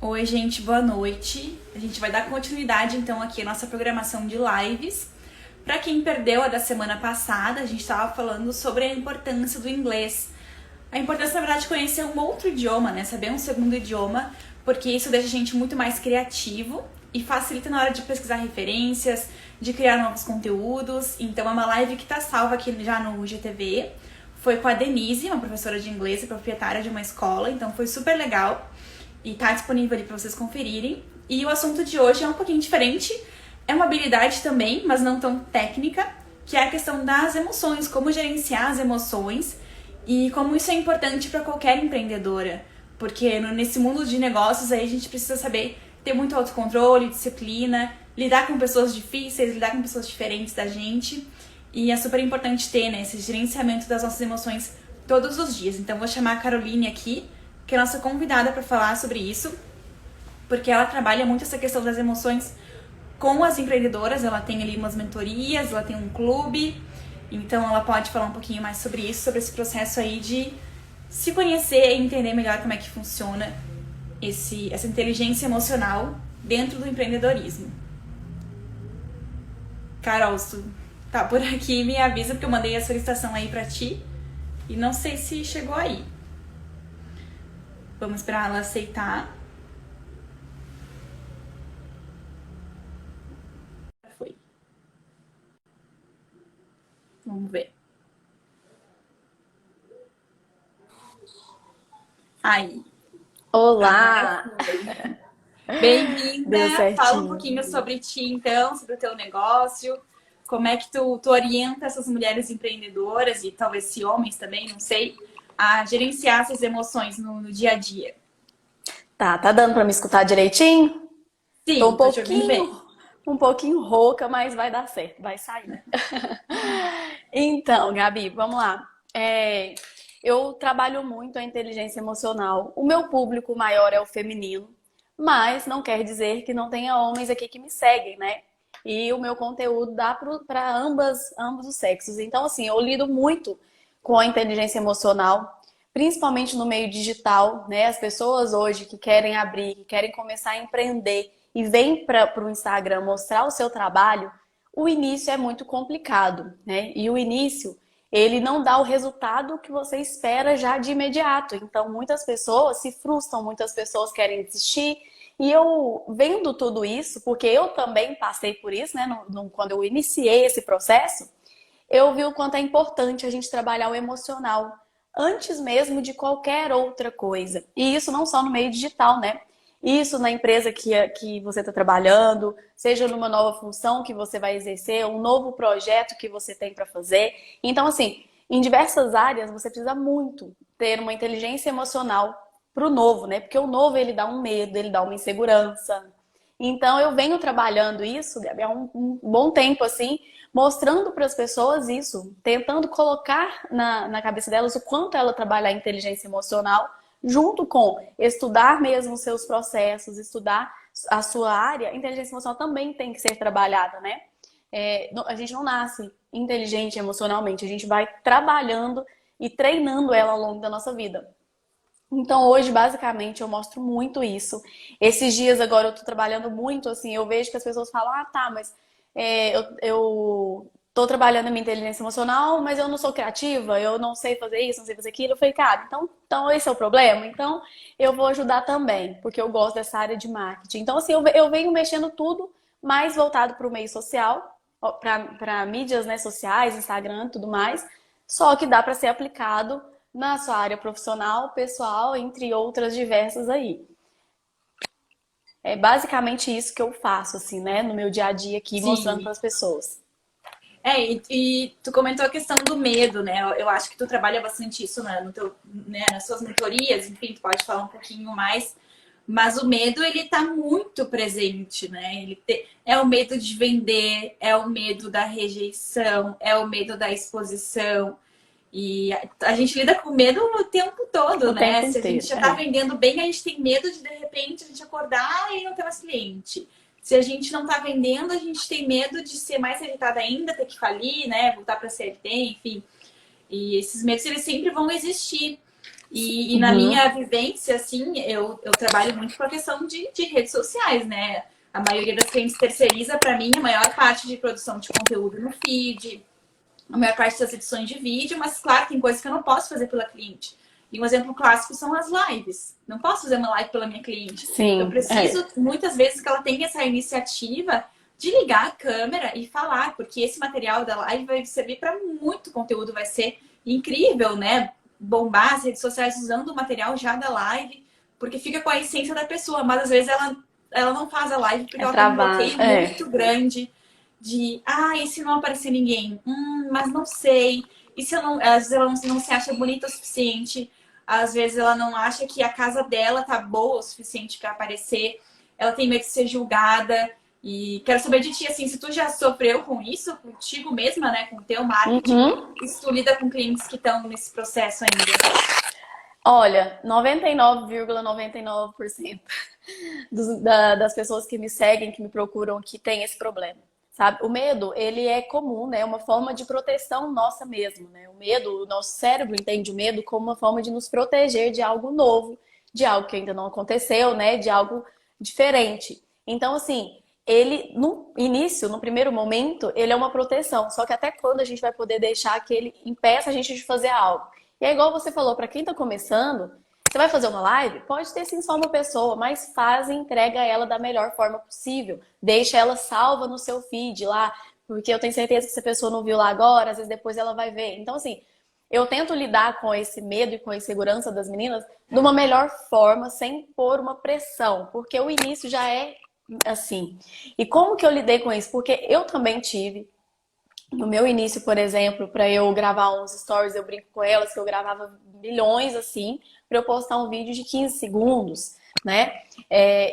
Oi, gente, boa noite. A gente vai dar continuidade, então, aqui à nossa programação de lives. Para quem perdeu a da semana passada, a gente estava falando sobre a importância do inglês. A importância, na verdade, de conhecer um outro idioma, né? Saber um segundo idioma, porque isso deixa a gente muito mais criativo e facilita na hora de pesquisar referências, de criar novos conteúdos. Então, é uma live que está salva aqui já no GTV. Foi com a Denise, uma professora de inglês e proprietária de uma escola, então foi super legal. E tá disponível ali para vocês conferirem. E o assunto de hoje é um pouquinho diferente. É uma habilidade também, mas não tão técnica, que é a questão das emoções, como gerenciar as emoções e como isso é importante para qualquer empreendedora. Porque nesse mundo de negócios aí a gente precisa saber ter muito autocontrole, disciplina, lidar com pessoas difíceis, lidar com pessoas diferentes da gente. E é super importante ter, né, esse gerenciamento das nossas emoções todos os dias. Então vou chamar a Caroline aqui, que é a nossa convidada para falar sobre isso, porque ela trabalha muito essa questão das emoções com as empreendedoras. Ela tem ali umas mentorias, ela tem um clube, então ela pode falar um pouquinho mais sobre isso, sobre esse processo aí de se conhecer e entender melhor como é que funciona essa inteligência emocional dentro do empreendedorismo. Carol, se tu tá por aqui, me avisa, porque eu mandei a solicitação aí pra ti e não sei se chegou aí. Vamos esperar ela aceitar. Foi. Vamos ver. Aí. Olá! Bem-vinda! Deu Fala um certinho. pouquinho sobre ti, então, sobre o teu negócio. Como é que tu orienta essas mulheres empreendedoras e talvez se homens também, não sei, a gerenciar essas emoções no dia a dia? Tá dando pra me escutar direitinho? Tô Sim, tô te ouvindo bem. um pouquinho rouca, mas vai dar certo, vai sair. Então, Gabi, vamos lá. Eu trabalho muito a inteligência emocional. O meu público maior é o feminino, mas não quer dizer que não tenha homens aqui que me seguem, né? E o meu conteúdo dá para ambos os sexos. Então, assim, eu lido muito com a inteligência emocional, principalmente no meio digital, né? As pessoas hoje que querem abrir, que querem começar a empreender e vêm para o Instagram mostrar o seu trabalho, o início é muito complicado, né? E o início, ele não dá o resultado que você espera já de imediato. Então, muitas pessoas se frustram, muitas pessoas querem desistir. E eu vendo tudo isso, porque eu também passei por isso, né? Quando eu iniciei esse processo, eu vi o quanto é importante a gente trabalhar o emocional antes mesmo de qualquer outra coisa. E isso não só no meio digital, né? Isso na empresa que você está trabalhando, seja numa nova função que você vai exercer, um novo projeto que você tem para fazer. Então, assim, em diversas áreas você precisa muito ter uma inteligência emocional para o novo, né? Porque o novo ele dá um medo, ele dá uma insegurança. Então, eu venho trabalhando isso, Gabi, há um bom tempo, assim, mostrando para as pessoas isso, tentando colocar na cabeça delas o quanto ela trabalha a inteligência emocional, junto com estudar mesmo os seus processos, estudar a sua área. A inteligência emocional também tem que ser trabalhada, né? A gente não nasce inteligente emocionalmente, a gente vai trabalhando e treinando ela ao longo da nossa vida. Então hoje, basicamente, eu mostro muito isso. Esses dias agora eu tô trabalhando muito, assim, eu vejo que as pessoas falam, ah, tá, mas eu tô trabalhando a minha inteligência emocional, mas eu não sou criativa, eu não sei fazer isso, não sei fazer aquilo. Eu falei, cara, então esse é o problema? Então eu vou ajudar também, porque eu gosto dessa área de marketing. Então, assim, eu venho mexendo tudo mais voltado para o meio social, para mídias, né, sociais, Instagram, tudo mais, só que dá para ser aplicado na sua área profissional, pessoal, entre outras diversas aí. É basicamente isso que eu faço, assim, né, no meu dia a dia aqui, mostrando Sim. para as pessoas. E tu comentou a questão do medo, né? Eu acho que tu trabalha bastante isso no teu, né, nas suas mentorias, enfim, tu pode falar um pouquinho mais. Mas o medo, ele tá muito presente, né? É o medo de vender, é o medo da rejeição, é o medo da exposição. E a gente lida com medo o tempo todo, O né? tempo Se a gente inteiro, já tá vendendo bem, a gente tem medo de repente a gente acordar e não ter mais cliente. Se a gente não tá vendendo, a gente tem medo de ser mais rejeitada ainda, ter que falir, né? Voltar para CLT, enfim. E esses medos, eles sempre vão existir. E na Uhum. minha vivência, assim, eu trabalho muito com a questão de redes sociais, né? A maioria das clientes terceiriza para mim a maior parte de produção de conteúdo no feed, a maior parte das edições de vídeo, mas claro, tem coisas que eu não posso fazer pela cliente. E um exemplo clássico são as lives. Não posso fazer uma live pela minha cliente. Eu Sim, preciso, muitas vezes, que ela tenha essa iniciativa de ligar a câmera e falar, porque esse material da live vai servir para muito conteúdo, vai ser incrível, né? Bombar as redes sociais usando o material já da live, porque fica com a essência da pessoa, mas às vezes ela não faz a live porque é ela tem um travado. bloqueio É, muito grande de, e se não aparecer ninguém? Mas não sei. E se eu não, às vezes ela não se acha bonita o suficiente, às vezes ela não acha que a casa dela tá boa o suficiente para aparecer, ela tem medo de ser julgada. E quero saber de ti, assim, se tu já sofreu com isso, contigo mesma, né, com o teu marketing, uhum. e se tu lida com clientes que estão nesse processo ainda. Olha, 99,99% das pessoas que me seguem, que me procuram, que tem esse problema, sabe? O medo, ele é comum, né? É uma forma de proteção nossa mesmo, né? O medo, o nosso cérebro entende o medo como uma forma de nos proteger de algo novo, de algo que ainda não aconteceu, né? De algo diferente. Então, assim, ele, no início, no primeiro momento, ele é uma proteção. Só que até quando a gente vai poder deixar que ele impeça a gente de fazer algo? E é igual você falou, para quem tá começando, você vai fazer uma live? Pode ter sim só uma pessoa, mas faz e entrega ela da melhor forma possível. Deixa ela salva no seu feed lá, porque eu tenho certeza que se a pessoa não viu lá agora, às vezes depois ela vai ver. Então, assim, eu tento lidar com esse medo e com a insegurança das meninas de uma melhor forma, sem pôr uma pressão, porque o início já é assim. E como que eu lidei com isso? Porque eu também tive. No meu início, por exemplo, para eu gravar uns stories, eu brinco com elas que eu gravava milhões assim, para eu postar um vídeo de 15 segundos, né?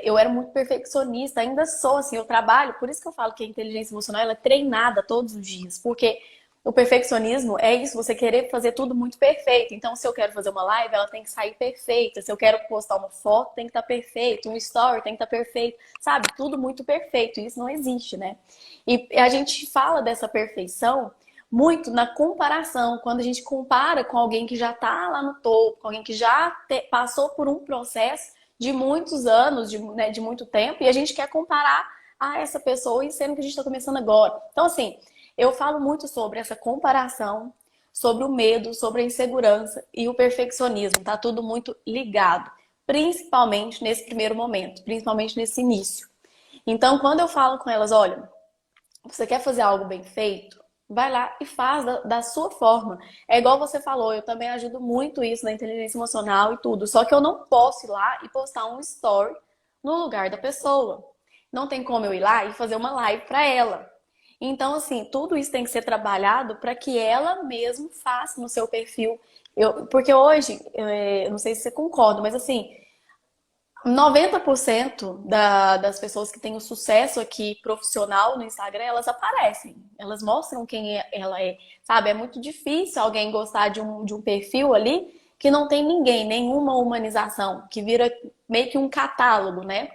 Eu era muito perfeccionista, ainda sou assim, eu trabalho, por isso que eu falo que a inteligência emocional ela é treinada todos os dias, porque o perfeccionismo é isso, você querer fazer tudo muito perfeito. Então, se eu quero fazer uma live, ela tem que sair perfeita. Se eu quero postar uma foto, tem que estar perfeito. Um story tem que estar perfeito. Sabe? Tudo muito perfeito. Isso não existe, né? E a gente fala dessa perfeição muito na comparação. Quando a gente compara com alguém que já está lá no topo, com alguém que já passou por um processo de muitos anos, né, de muito tempo, e a gente quer comparar a essa pessoa, e sendo que a gente está começando agora. Então, assim, eu falo muito sobre essa comparação, sobre o medo, sobre a insegurança e o perfeccionismo. Tá tudo muito ligado, principalmente nesse primeiro momento, principalmente nesse início. Então, quando eu falo com elas, olha, você quer fazer algo bem feito? Vai lá e faz da sua forma. É igual você falou, eu também ajudo muito isso na inteligência emocional e tudo. Só que eu não posso ir lá e postar um story no lugar da pessoa. Não tem como eu ir lá e fazer uma live para ela. Então, assim, tudo isso tem que ser trabalhado para que ela mesma faça no seu perfil. Porque hoje, eu não sei se você concorda, mas assim, 90% das pessoas que têm o sucesso aqui profissional no Instagram, elas aparecem. Elas mostram quem ela é, sabe? É muito difícil alguém gostar de um perfil ali que não tem ninguém, nenhuma humanização, que vira meio que um catálogo, né?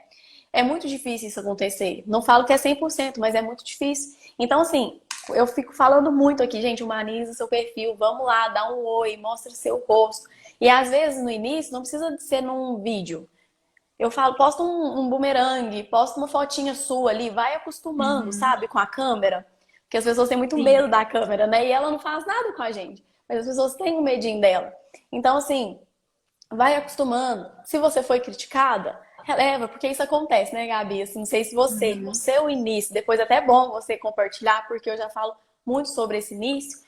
É muito difícil isso acontecer. Não falo que é 100%, mas é muito difícil. Então, assim, eu fico falando muito aqui, gente, humaniza seu perfil, vamos lá, dá um oi, mostra seu rosto. E às vezes no início não precisa de ser num vídeo. Eu falo, posta um bumerangue, posta uma fotinha sua ali, vai acostumando, Uhum. sabe, com a câmera. Porque as pessoas têm muito Sim. medo da câmera, né? E ela não faz nada com a gente. Mas as pessoas têm um medinho dela. Então, assim, vai acostumando. Se você foi criticada, releva, porque isso acontece, né, Gabi? Assim, não sei se você, no Uhum. seu início, depois é até bom você compartilhar, porque eu já falo muito sobre esse início,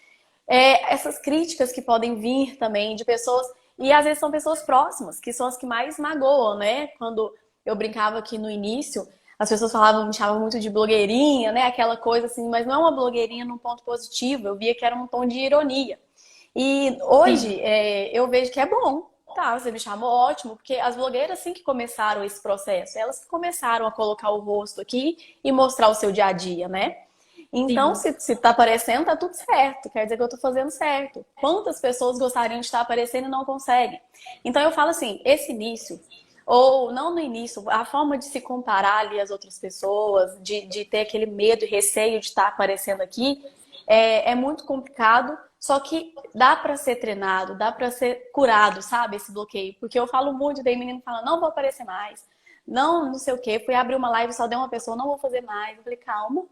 essas críticas que podem vir também de pessoas, e às vezes são pessoas próximas, que são as que mais magoam, né? Quando eu brincava aqui no início, as pessoas falavam, me chamavam muito de blogueirinha, né? Aquela coisa assim, mas não é uma blogueirinha num ponto positivo, eu via que era um tom de ironia. E hoje Sim. eu vejo que é bom. Tá, você me chamou, ótimo, porque as blogueiras assim que começaram esse processo, elas que começaram a colocar o rosto aqui e mostrar o seu dia a dia, né? Então, Sim. se tá aparecendo, tá tudo certo. Quer dizer que eu tô fazendo certo. Quantas pessoas gostariam de estar aparecendo e não conseguem? Então, eu falo assim, esse início, ou não no início, a forma de se comparar ali às outras pessoas, de ter aquele medo e receio de estar aparecendo aqui, é muito complicado, Só que dá pra ser treinado, dá pra ser curado, sabe? Esse bloqueio. Porque eu falo muito, tem menino que fala, não vou aparecer mais. Não, não sei o quê. Fui abrir uma live, só deu uma pessoa, não vou fazer mais. Eu falei, calma,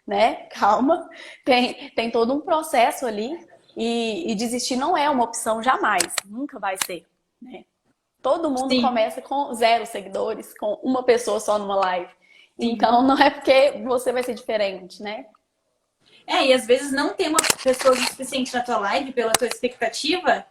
né? Calma. Tem todo um processo ali. E desistir não é uma opção jamais. Nunca vai ser, né? Todo mundo Sim. começa com 0 seguidores, com uma pessoa só numa live. Sim. Então não é porque você vai ser diferente, né? E às vezes não ter uma pessoa suficiente na tua live pela tua expectativa,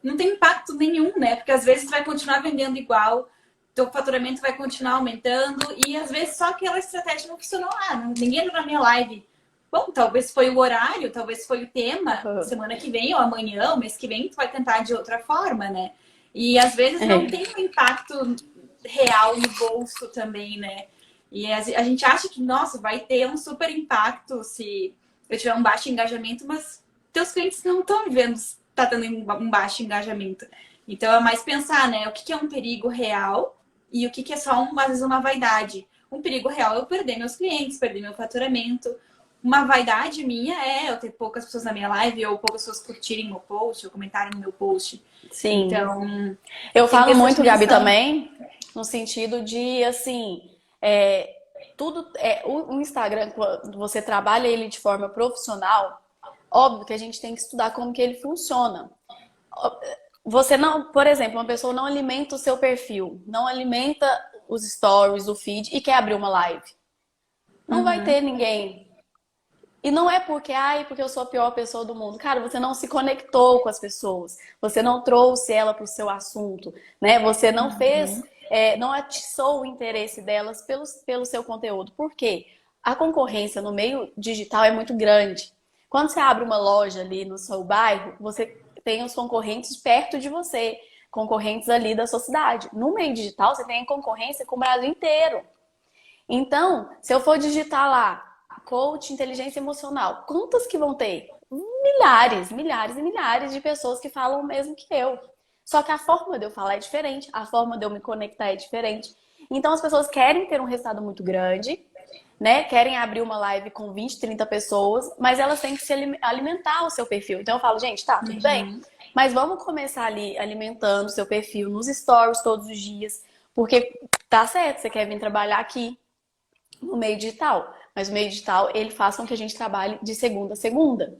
não tem impacto nenhum, né? Porque às vezes tu vai continuar vendendo igual, teu faturamento vai continuar aumentando e às vezes só aquela estratégia não funcionou. Ninguém entrou na minha live. Bom, talvez foi o horário, talvez foi o tema. Semana que vem ou amanhã, ou mês que vem, tu vai tentar de outra forma, né? E às vezes não tem um impacto real no bolso também, né? E a gente acha que, nossa, vai ter um super impacto se eu tiver um baixo engajamento, mas teus clientes não estão vendo se tá tendo um baixo engajamento. Então é mais pensar, né? O que é um perigo real e o que é só, às vezes, uma vaidade. Um perigo real é eu perder meus clientes, perder meu faturamento. Uma vaidade minha é eu ter poucas pessoas na minha live ou poucas pessoas curtirem meu post ou comentarem no meu post. Sim. Então, eu falo muito, Gabi, também, no sentido de, assim, o Instagram, quando você trabalha ele de forma profissional, óbvio que a gente tem que estudar como que ele funciona. Você não, por exemplo, uma pessoa não alimenta o seu perfil, não alimenta os stories, o feed e quer abrir uma live. Não vai ter ninguém. E não é porque eu sou a pior pessoa do mundo. Cara, você não se conectou com as pessoas. Você não trouxe ela para o seu assunto, né? Você não fez, não atiçou o interesse delas pelo seu conteúdo. Por quê? A concorrência no meio digital é muito grande. Quando você abre uma loja ali no seu bairro, você tem os concorrentes perto de você, concorrentes ali da sua cidade. No meio digital, você tem concorrência com o Brasil inteiro. Então, se eu for digitar lá, coach, inteligência emocional, quantas que vão ter? Milhares, milhares e milhares de pessoas que falam o mesmo que eu. Só que a forma de eu falar é diferente, a forma de eu me conectar é diferente. Então as pessoas querem ter um resultado muito grande, né? Querem abrir uma live com 20, 30 pessoas, mas elas têm que se alimentar o seu perfil. Então eu falo, gente, tá, tudo bem, mas vamos começar ali alimentando o seu perfil nos stories todos os dias, porque tá certo, você quer vir trabalhar aqui no meio digital. Mas o meio digital, ele faz com que a gente trabalhe de segunda a segunda.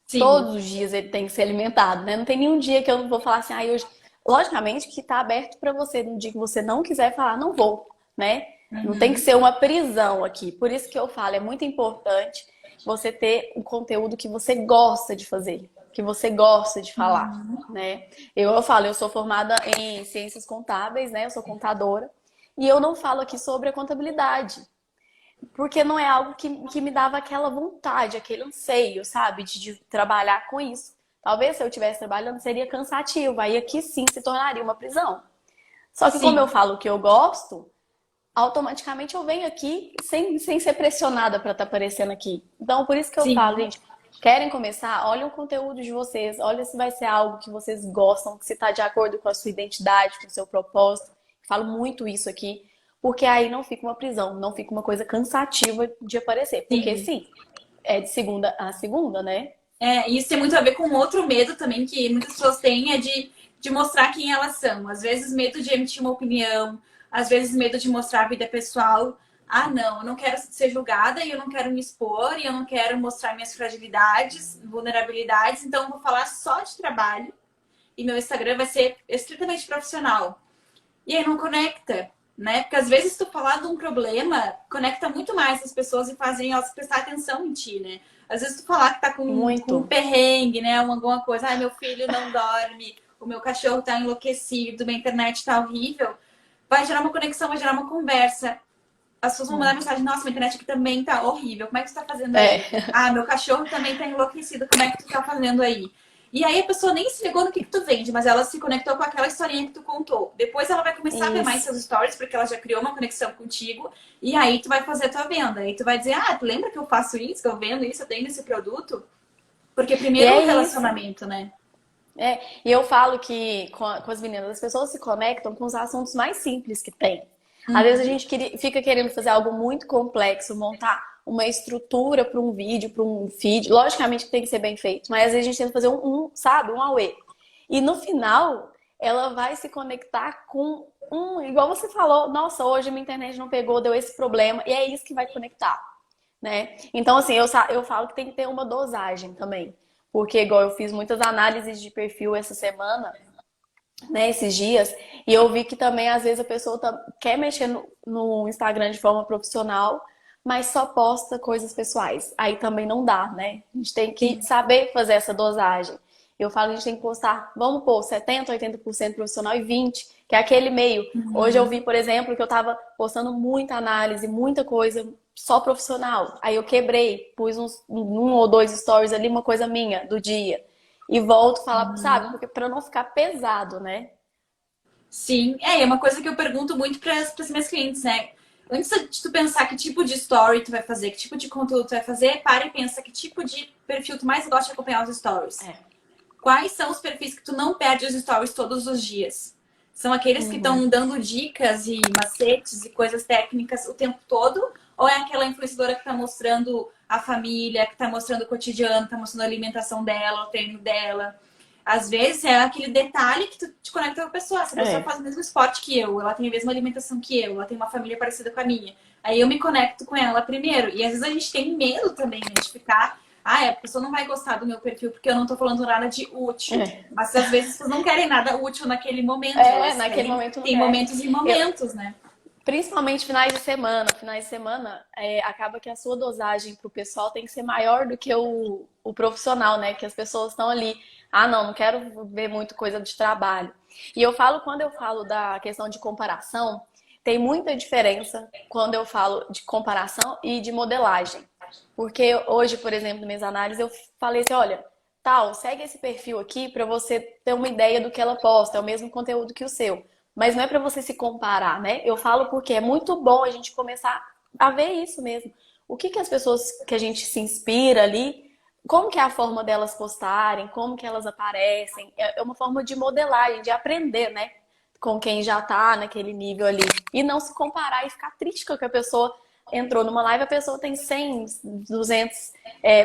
Sim. Todos os dias ele tem que ser alimentado, né? Não tem nenhum dia que eu não vou falar assim, hoje... Logicamente que tá aberto para você. No dia que você não quiser falar, não vou, né? Não tem que ser uma prisão aqui. Por isso que eu falo, é muito importante você ter um conteúdo que você gosta de fazer, que você gosta de falar, né? Eu falo, eu sou formada em ciências contábeis, né? Eu sou contadora. E eu não falo aqui sobre a contabilidade. Porque não é algo que me dava aquela vontade, aquele anseio, sabe? De trabalhar com isso. Talvez se eu estivesse trabalhando seria cansativo. Aí aqui sim se tornaria uma prisão. Só que como eu falo que eu gosto, automaticamente eu venho aqui sem ser pressionada para estar aparecendo aqui. Então por isso que eu falo, gente, querem começar? Olha o conteúdo de vocês. Olha se vai ser algo que vocês gostam, se está de acordo com a sua identidade, com o seu propósito. Falo muito isso aqui. Porque aí não fica uma prisão, não fica uma coisa cansativa de aparecer. Porque sim, é de segunda a segunda, né? Isso tem muito a ver com outro medo também que muitas pessoas têm, é de mostrar quem elas são. Às vezes medo de emitir uma opinião, às vezes medo de mostrar a vida pessoal. Não, eu não quero ser julgada e eu não quero me expor e eu não quero mostrar minhas fragilidades, vulnerabilidades, então eu vou falar só de trabalho e meu Instagram vai ser estritamente profissional. E aí não conecta, né? Porque às vezes tu falar de um problema conecta muito mais as pessoas e fazem elas prestar atenção em ti, né? Às vezes tu falar que tá com um perrengue, né? Alguma coisa, meu filho não dorme, o meu cachorro tá enlouquecido, minha internet tá horrível, vai gerar uma conexão, vai gerar uma conversa. As pessoas vão mandar mensagem, nossa, minha internet aqui também tá horrível, como é que tu tá fazendo aí? Meu cachorro também tá enlouquecido, como é que tu tá fazendo aí? E aí a pessoa nem se ligou no que tu vende, mas ela se conectou com aquela historinha que tu contou. Depois ela vai começar a ver mais seus stories, porque ela já criou uma conexão contigo. E aí tu vai fazer a tua venda. Aí tu vai dizer, tu lembra que eu faço isso, que eu vendo isso, eu tenho esse produto? Porque primeiro é o relacionamento, né? E eu falo que com as meninas, as pessoas se conectam com os assuntos mais simples que tem. Às vezes a gente fica querendo fazer algo muito complexo, montar uma estrutura para um vídeo, para um feed. Logicamente que tem que ser bem feito, mas às vezes a gente tenta fazer sabe, um auê. E no final, ela vai se conectar com igual você falou, nossa, hoje minha internet não pegou, deu esse problema, e é isso que vai conectar, né? Então, assim, eu falo que tem que ter uma dosagem também. Porque, igual eu fiz muitas análises de perfil essa semana, né, esses dias, e eu vi que também às vezes a pessoa quer mexer no Instagram de forma profissional, mas só posta coisas pessoais. Aí também não dá, né? A gente tem que saber fazer essa dosagem. Eu falo que a gente tem que postar, vamos pôr 70, 80% profissional e 20%, que é aquele meio. Hoje eu vi, por exemplo, que eu tava postando muita análise, muita coisa só profissional. Aí eu quebrei, pus um ou dois stories ali, uma coisa minha do dia. E volto a falar, sabe? Porque pra não ficar pesado, né? Sim, é uma coisa que eu pergunto muito para as minhas clientes, né? Antes de tu pensar que tipo de story tu vai fazer, que tipo de conteúdo tu vai fazer, para e pensa que tipo de perfil tu mais gosta de acompanhar os stories. Quais são os perfis que tu não perde os stories todos os dias? São aqueles que estão dando dicas e macetes e coisas técnicas o tempo todo? Ou é aquela influenciadora que está mostrando a família, que está mostrando o cotidiano, está mostrando a alimentação dela, o treino dela? Às vezes é aquele detalhe que tu te conecta com a pessoa. Essa pessoa faz o mesmo esporte que eu, ela tem a mesma alimentação que eu, ela tem uma família parecida com a minha. Aí eu me conecto com ela primeiro. E às vezes a gente tem medo também, né, de ficar... a pessoa não vai gostar do meu perfil porque eu não tô falando nada de útil. Mas às vezes vocês não querem nada útil naquele momento. Naquele momento não tem momentos e momentos, né? Principalmente finais de semana. Finais de semana, acaba que a sua dosagem pro pessoal tem que ser maior do que o profissional, né? Que as pessoas estão ali. Ah, não quero ver muito coisa de trabalho. E quando eu falo da questão de comparação, tem muita diferença quando eu falo de comparação e de modelagem. Porque hoje, por exemplo, nas minhas análises, eu falei assim, olha, segue esse perfil aqui para você ter uma ideia do que ela posta, é o mesmo conteúdo que o seu. Mas não é para você se comparar, né? Eu falo porque é muito bom a gente começar a ver isso mesmo. O que as pessoas que a gente se inspira ali, como que é a forma delas postarem, como que elas aparecem. É uma forma de modelagem, de aprender, né? Com quem já tá naquele nível ali. E não se comparar e ficar triste com a pessoa entrou numa live, a pessoa tem 100, 200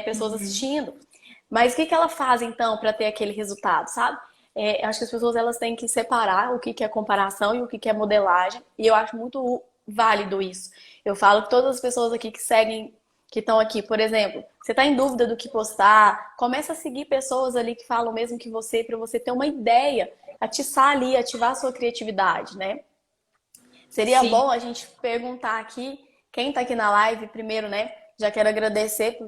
pessoas assistindo. Mas o que ela faz, então, para ter aquele resultado, sabe? Acho que as pessoas elas têm que separar o que é comparação e o que é modelagem. E eu acho muito válido isso. Eu falo que todas as pessoas aqui que seguem, que estão aqui, por exemplo, você está em dúvida do que postar, começa a seguir pessoas ali que falam o mesmo que você, para você ter uma ideia, atiçar ali, ativar a sua criatividade, né? Seria bom a gente perguntar aqui, quem está aqui na live, primeiro, né? Já quero agradecer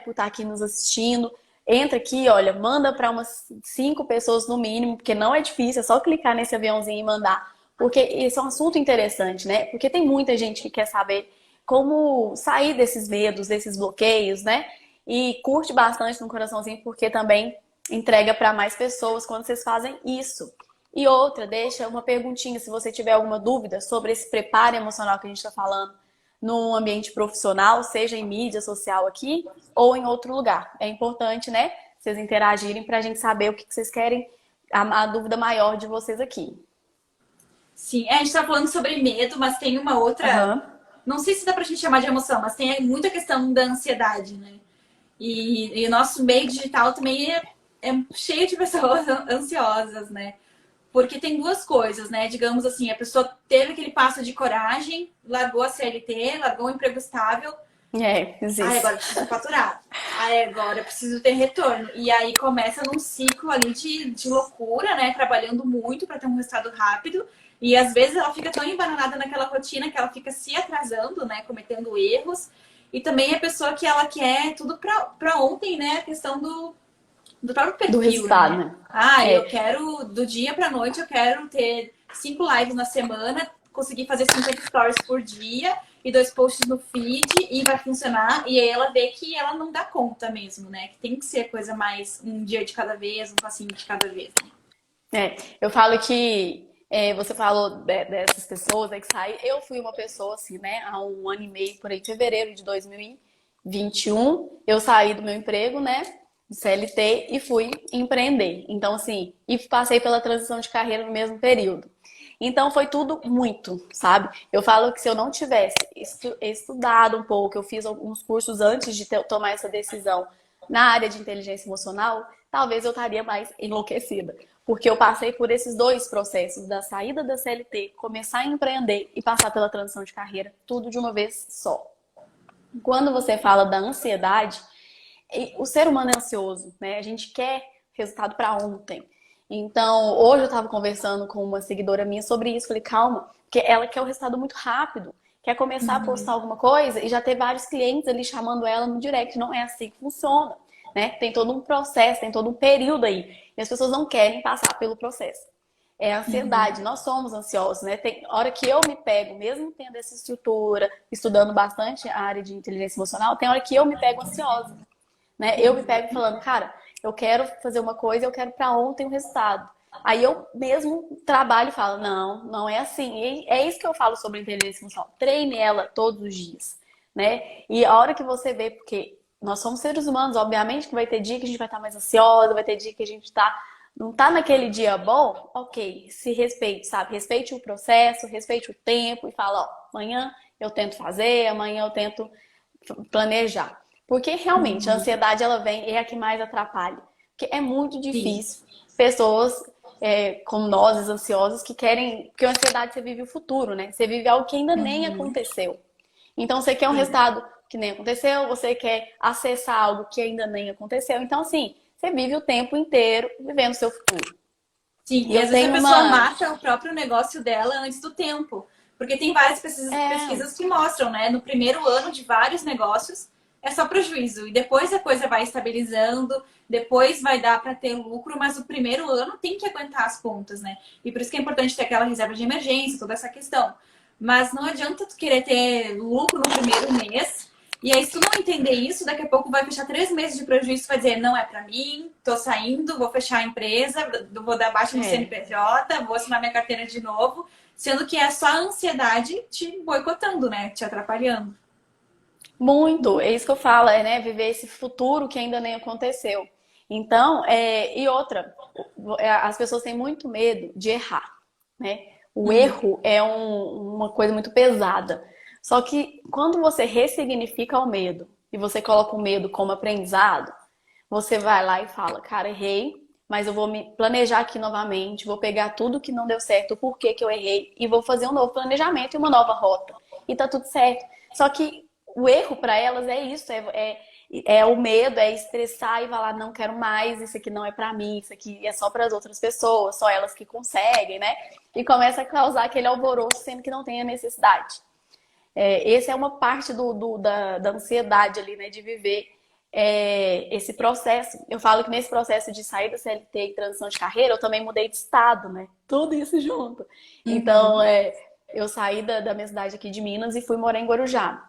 por estar aqui nos assistindo. Entra aqui, olha, manda para umas 5 pessoas no mínimo, porque não é difícil, é só clicar nesse aviãozinho e mandar. Porque esse é um assunto interessante, né? Porque tem muita gente que quer saber como sair desses medos, desses bloqueios, né? E curte bastante no coraçãozinho, porque também entrega para mais pessoas quando vocês fazem isso. E outra, deixa uma perguntinha se você tiver alguma dúvida sobre esse preparo emocional que a gente está falando no ambiente profissional, seja em mídia social aqui ou em outro lugar. É importante, né? Vocês interagirem para a gente saber o que vocês querem, a dúvida maior de vocês aqui. Sim, a gente está falando sobre medo, mas tem uma outra... Não sei se dá pra gente chamar de emoção, mas tem muita questão da ansiedade, né? E o nosso meio digital também é cheio de pessoas ansiosas, né? Porque tem duas coisas, né? Digamos assim, a pessoa teve aquele passo de coragem, largou a CLT, largou um emprego estável. Existe. Agora eu preciso faturar. Agora eu preciso ter retorno. E aí começa num ciclo ali de loucura, né? Trabalhando muito para ter um resultado rápido. E às vezes ela fica tão embananada naquela rotina que ela fica se atrasando, né? Cometendo erros. E também a pessoa que ela quer tudo pra ontem, né? A questão do próprio perfil, do resultado, né? Eu quero, do dia pra noite, eu quero ter 5 lives na semana, conseguir fazer 50 stories por dia e 2 posts no feed e vai funcionar. E aí ela vê que ela não dá conta mesmo, né? Que tem que ser coisa mais um dia de cada vez, um passinho de cada vez. Né? Eu falo que você falou dessas pessoas que saem. Eu fui uma pessoa assim, né? Há 1 ano e meio, por aí, em fevereiro de 2021, eu saí do meu emprego, né? CLT e fui empreender. Então, assim, e passei pela transição de carreira no mesmo período. Então foi tudo muito, sabe? Eu falo que se eu não tivesse estudado um pouco, eu fiz alguns cursos antes de tomar essa decisão na área de inteligência emocional, talvez eu estaria mais enlouquecida. Porque eu passei por esses dois processos, da saída da CLT, começar a empreender e passar pela transição de carreira, tudo de uma vez só. Quando você fala da ansiedade, o ser humano é ansioso, né? A gente quer resultado para ontem. Então, hoje eu estava conversando com uma seguidora minha sobre isso. Falei, calma, porque ela quer o resultado muito rápido. Quer começar a postar alguma coisa e já ter vários clientes ali chamando ela no direct. Não é assim que funciona, né? Tem todo um processo, tem todo um período aí. E as pessoas não querem passar pelo processo. É a ansiedade, nós somos ansiosos, né? Tem hora que eu me pego, mesmo tendo essa estrutura, estudando bastante a área de inteligência emocional, tem hora que eu me pego ansiosa, né? Eu me pego falando, cara, eu quero fazer uma coisa, eu quero para ontem o resultado. Aí eu mesmo trabalho e falo, não, não é assim. E é isso que eu falo sobre inteligência emocional. Treine ela todos os dias, né? E a hora que você vê, porque nós somos seres humanos, obviamente que vai ter dia que a gente vai estar mais ansiosa, vai ter dia que a gente não tá naquele dia bom, ok, se respeite, sabe? Respeite o processo, respeite o tempo e fala, ó, amanhã eu tento fazer, amanhã eu tento planejar. Porque realmente a ansiedade ela vem é a que mais atrapalha. Porque é muito Sim. difícil pessoas como nós, ansiosas, que querem. Porque a ansiedade você vive o futuro, né? Você vive algo que ainda nem aconteceu. Então você quer um Sim. resultado que nem aconteceu, você quer acessar algo que ainda nem aconteceu. Então, assim, você vive o tempo inteiro vivendo o seu futuro. Sim, E e às eu vezes a tenho pessoa uma. mata o próprio negócio dela antes do tempo. Porque tem várias É, pesquisas que mostram, né? No primeiro ano de vários negócios é só prejuízo. E depois a coisa vai estabilizando, depois vai dar para ter lucro, mas o primeiro ano tem que aguentar as pontas, né? E por isso que é importante ter aquela reserva de emergência, toda essa questão. Mas não adianta tu querer ter lucro no primeiro mês. E aí, se tu não entender isso, daqui a pouco vai fechar 3 meses de prejuízo, vai dizer, não é pra mim, tô saindo, vou fechar a empresa, vou dar baixa no é. CNPJ, vou assinar minha carteira de novo, sendo que é só a ansiedade te boicotando, né? Te atrapalhando. Muito, é isso que eu falo, né? Viver esse futuro que ainda nem aconteceu. Então, e outra, as pessoas têm muito medo de errar, né? O erro é uma coisa muito pesada. Só que quando você ressignifica o medo e você coloca o medo como aprendizado, você vai lá e fala, cara, errei, mas eu vou me planejar aqui novamente, vou pegar tudo que não deu certo, o porquê que eu errei, e vou fazer um novo planejamento e uma nova rota. E tá tudo certo. Só que o erro para elas é isso, é o medo, é estressar e falar, não quero mais, isso aqui não é para mim, isso aqui é só para as outras pessoas, só elas que conseguem, né? E começa a causar aquele alvoroço, sendo que não tem a necessidade. Essa é uma parte da ansiedade ali, né? De viver esse processo. Eu falo que nesse processo de sair da CLT e transição de carreira, eu também mudei de estado, né? Tudo isso junto. Então, Uhum. eu saí da minha cidade aqui de Minas e fui morar em Guarujá,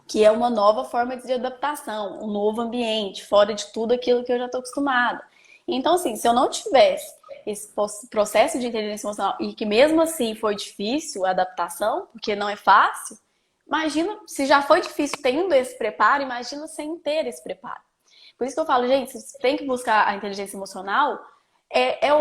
que é uma nova forma de adaptação, um novo ambiente, fora de tudo aquilo que eu já estou acostumada. Então, assim, se eu não tivesse esse processo de inteligência emocional e que mesmo assim foi difícil a adaptação, porque não é fácil, imagina, se já foi difícil tendo esse preparo, imagina sem ter esse preparo. Por isso que eu falo, gente, você tem que buscar a inteligência emocional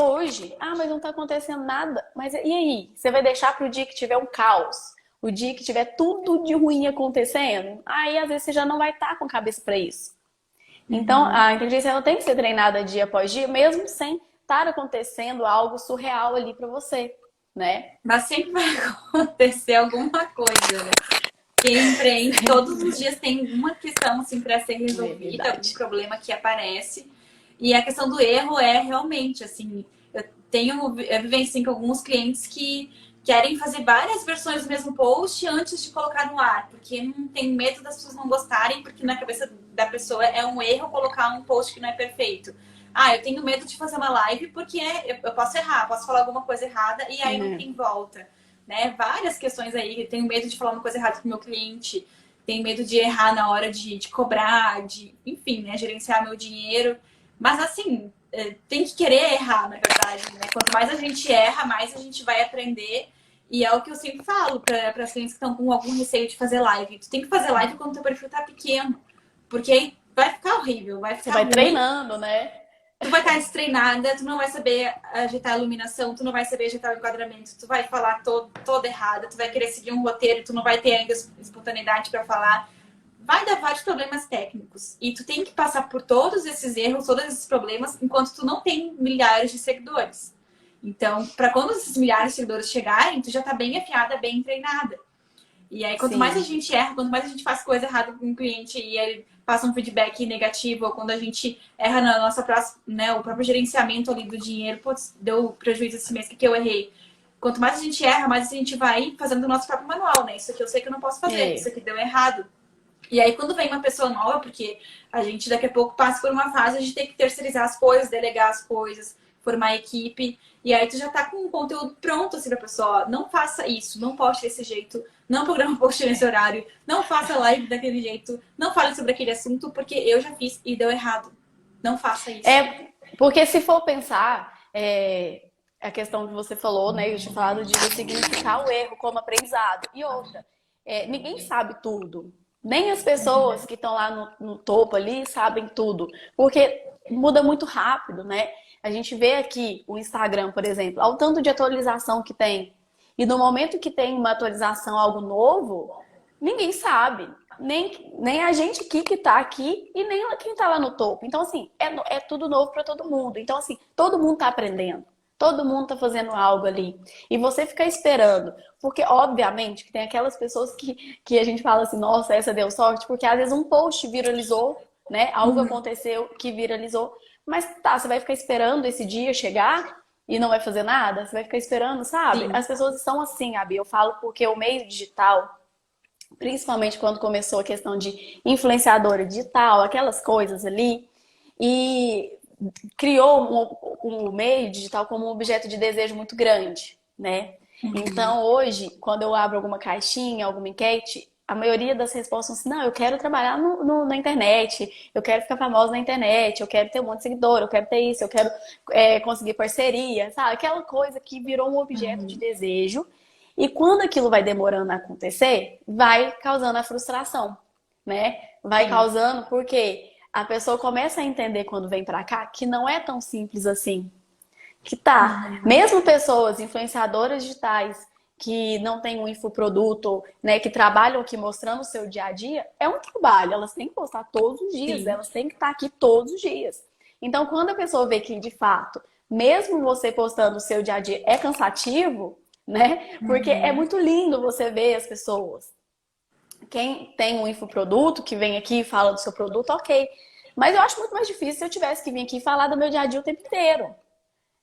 hoje. Ah, mas não está acontecendo nada. Mas e aí? Você vai deixar para o dia que tiver um caos? O dia que tiver tudo de ruim acontecendo? Aí, às vezes, você já não vai estar com cabeça para isso. Então, a inteligência ela tem que ser treinada dia após dia, mesmo sem estar acontecendo algo surreal ali para você, né? Mas sempre vai acontecer alguma coisa, né? Quem empreende todos os dias tem uma questão assim para ser É resolvida, algum verdade. problema que aparece. E a questão do erro é realmente assim, eu vivenciei com alguns clientes que querem fazer várias versões do mesmo post antes de colocar no ar, porque não tem medo das pessoas não gostarem, porque na cabeça da pessoa é um erro colocar um post que não é perfeito. Ah, eu tenho medo de fazer uma live porque eu posso errar, posso falar alguma coisa errada e aí não É. tem volta, né? Várias questões aí. Eu tenho medo de falar uma coisa errada com o meu cliente, tenho medo de errar na hora de cobrar, enfim, né? Gerenciar meu dinheiro. Mas assim, tem que querer errar, na verdade, né? Quanto mais a gente erra, mais a gente vai aprender. E é o que eu sempre falo para as clientes que estão com algum receio de fazer live. Tu tem que fazer live quando o teu perfil tá pequeno. Porque aí vai ficar horrível, vai Você ficar vai ruim. treinando, né? Tu vai estar destreinada, tu não vai saber ajeitar a iluminação, tu não vai saber ajeitar o enquadramento, tu vai falar todo errado, tu vai querer seguir um roteiro, tu não vai ter ainda espontaneidade para falar. Vai dar vários problemas técnicos. E tu tem que passar por todos esses erros, todos esses problemas, enquanto tu não tem milhares de seguidores. Então, para quando esses milhares de seguidores chegarem, tu já tá bem afiada, bem treinada. E aí, quanto mais a Sim, gente erra, quanto mais a gente faz coisa errada com o cliente e ele passa um feedback negativo, ou quando a gente erra na nossa próxima, né, o próprio gerenciamento ali do dinheiro, putz, deu prejuízo esse mês, o que eu errei? Quanto mais a gente erra, mais a gente vai fazendo o nosso próprio manual, né? Isso aqui eu sei que eu não posso fazer, isso é, aqui deu errado. E aí, quando vem uma pessoa nova, porque a gente daqui a pouco passa por uma fase de ter que terceirizar as coisas, delegar as coisas, formar equipe. E aí, tu já tá com um conteúdo pronto, assim, pra pessoa, ó, não faça isso, não poste desse jeito, não programa post nesse horário, não faça live daquele jeito, não fale sobre aquele assunto, porque eu já fiz e deu errado. Não faça isso. porque se for pensar, a questão que você falou, né? Eu tinha falado de significar o erro como aprendizado. E outra, ninguém sabe tudo. Nem as pessoas que estão lá no topo ali sabem tudo. Porque muda muito rápido, né? A gente vê aqui o Instagram, por exemplo, ao tanto de atualização que tem. E no momento que tem uma atualização, algo novo, ninguém sabe. Nem a gente aqui que tá aqui e nem quem tá lá no topo. Então, assim, é tudo novo para todo mundo. Então, assim, todo mundo tá aprendendo. Todo mundo tá fazendo algo ali. E você fica esperando. Porque, obviamente, que tem aquelas pessoas que a gente fala assim, nossa, essa deu sorte, porque às vezes um post viralizou, né? Algo aconteceu que viralizou. Mas tá, você vai ficar esperando esse dia chegar e não vai fazer nada? Você vai ficar esperando, sabe? Sim. As pessoas estão assim, Abi. Eu falo porque o meio digital, principalmente quando começou a questão de influenciadora digital, aquelas coisas ali, e criou um meio digital como um objeto de desejo muito grande, né? Então, hoje, quando eu abro alguma caixinha, alguma enquete, a maioria das respostas são assim, não, eu quero trabalhar na internet, eu quero ficar famosa na internet, eu quero ter um monte de seguidor, eu quero ter isso, eu quero conseguir parceria, sabe? Aquela coisa que virou um objeto de desejo. E quando aquilo vai demorando a acontecer, vai causando a frustração, né? Vai Sim. causando porque a pessoa começa a entender quando vem pra cá que não é tão simples assim. Que tá, mesmo pessoas influenciadoras digitais que não têm um infoproduto, né, que trabalham aqui mostrando o seu dia a dia, é um trabalho, elas têm que postar todos os dias, Sim. elas têm que estar aqui todos os dias. Então, quando a pessoa vê que, de fato, mesmo você postando o seu dia a dia é cansativo, né? Porque é muito lindo você ver as pessoas. Quem tem um infoproduto, que vem aqui e fala do seu produto, ok. Mas eu acho muito mais difícil se eu tivesse que vir aqui e falar do meu dia a dia o tempo inteiro.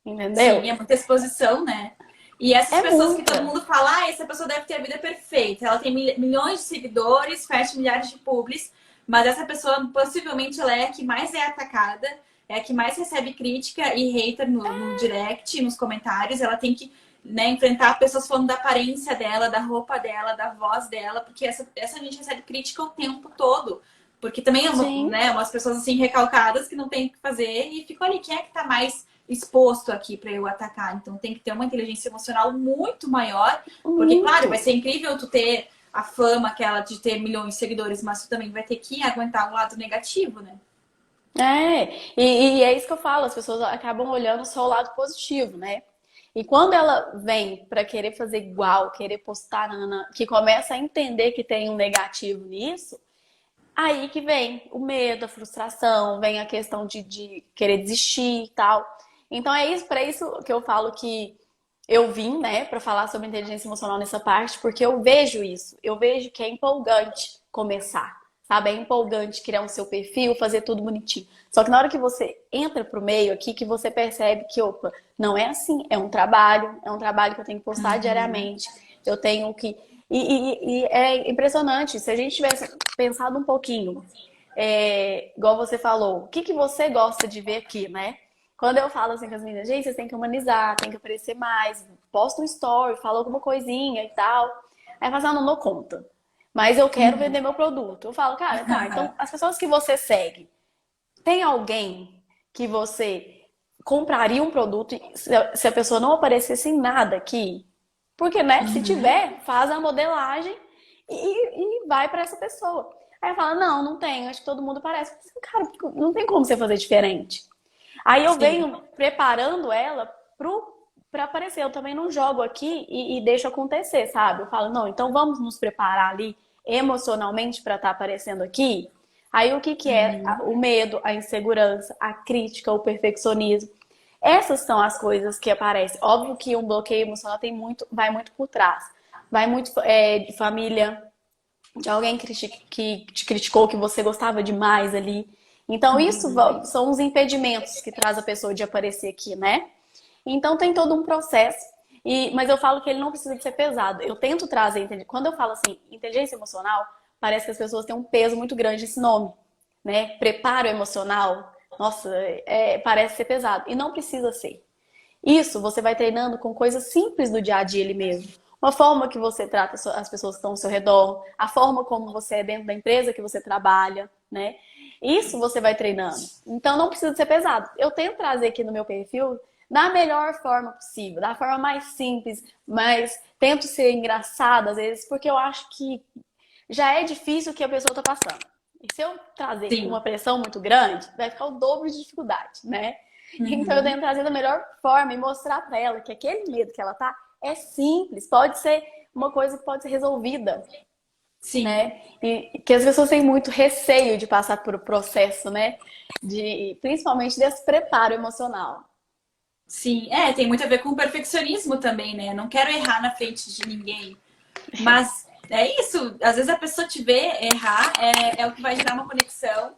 Sim, Entendeu? é muita exposição, né? E essas É pessoas que todo muita. mundo fala, ah, essa pessoa deve ter a vida perfeita. Ela tem milhões de seguidores, fecha milhares de publis, mas essa pessoa possivelmente ela é a que mais é atacada, é a que mais recebe crítica e hater no direct, nos comentários. Ela tem que, né, enfrentar pessoas falando da aparência dela, da roupa dela, da voz dela, porque essa gente recebe crítica o tempo todo. Porque também é Sim, né, umas pessoas assim recalcadas que não tem o que fazer e ficam ali, quem é que tá mais exposto aqui para eu atacar? Então tem que ter uma inteligência emocional muito maior, porque claro, vai muito. ser incrível tu ter a fama aquela de ter milhões de seguidores, mas tu também vai ter que aguentar o lado negativo, né? E é isso que eu falo, as pessoas acabam olhando só o lado positivo, né? E quando ela vem para querer fazer igual, querer postar, que começa a entender que tem um negativo nisso, aí que vem o medo, a frustração, vem a questão de querer desistir e tal. Então é isso, para isso que eu falo que eu vim, né, para falar sobre inteligência emocional nessa parte, porque eu vejo isso. Eu vejo que é empolgante começar, sabe? É empolgante criar um seu perfil, fazer tudo bonitinho. Só que na hora que você entra pro meio aqui, que você percebe que, opa, não é assim, é um trabalho que eu tenho que postar diariamente, eu tenho que e é impressionante, se a gente tivesse pensado um pouquinho, igual você falou, o que que você gosta de ver aqui, né? Quando eu falo assim com as meninas, gente, vocês têm que humanizar, tem que aparecer mais, posta um story, fala alguma coisinha e tal. Aí fala assim, ah, não dou conta. Mas eu quero vender meu produto. Eu falo, cara, tá, então as pessoas que você segue, tem alguém que você compraria um produto se a pessoa não aparecesse em nada aqui? Porque, né, se tiver, faz a modelagem e vai pra essa pessoa. Aí fala, não, não tenho, acho que todo mundo parece. Cara, não tem como você fazer diferente. Aí eu Sim. venho preparando ela para aparecer. Eu também não jogo aqui e deixo acontecer, sabe? Eu falo, não, então vamos nos preparar ali emocionalmente para estar aparecendo aqui. Aí o que que é Uhum. o medo, a insegurança, a crítica, o perfeccionismo? Essas são as coisas que aparecem. Óbvio que um bloqueio emocional tem muito, vai muito por trás. Vai muito de família, de alguém que te criticou, que você gostava demais ali. Então, isso Uhum. são os impedimentos que traz a pessoa de aparecer aqui, né? Então, tem todo um processo. Mas eu falo que ele não precisa de ser pesado. Eu tento trazer, quando eu falo assim, inteligência emocional, parece que as pessoas têm um peso muito grande esse nome, né? Preparo emocional, nossa, parece ser pesado. E não precisa ser. Isso você vai treinando com coisas simples do dia a dia ele mesmo. Uma forma que você trata as pessoas que estão ao seu redor, a forma como você é dentro da empresa que você trabalha, né? Isso você vai treinando. Então não precisa ser pesado. Eu tento trazer aqui no meu perfil da melhor forma possível, da forma mais simples, mas tento ser engraçada às vezes, porque eu acho que já é difícil o que a pessoa está passando. E se eu trazer com uma Sim. pressão muito grande, vai ficar o dobro de dificuldade, né? Então eu Uhum. tento trazer da melhor forma e mostrar para ela que aquele medo que ela tá é simples, pode ser uma coisa que pode ser resolvida, Sim. né? E que as pessoas têm muito receio de passar por o processo, né? De principalmente desse preparo emocional. Sim. É, tem muito a ver com o perfeccionismo também, né? Não quero errar na frente de ninguém. Mas é isso. Às vezes a pessoa te vê errar, é o que vai gerar uma conexão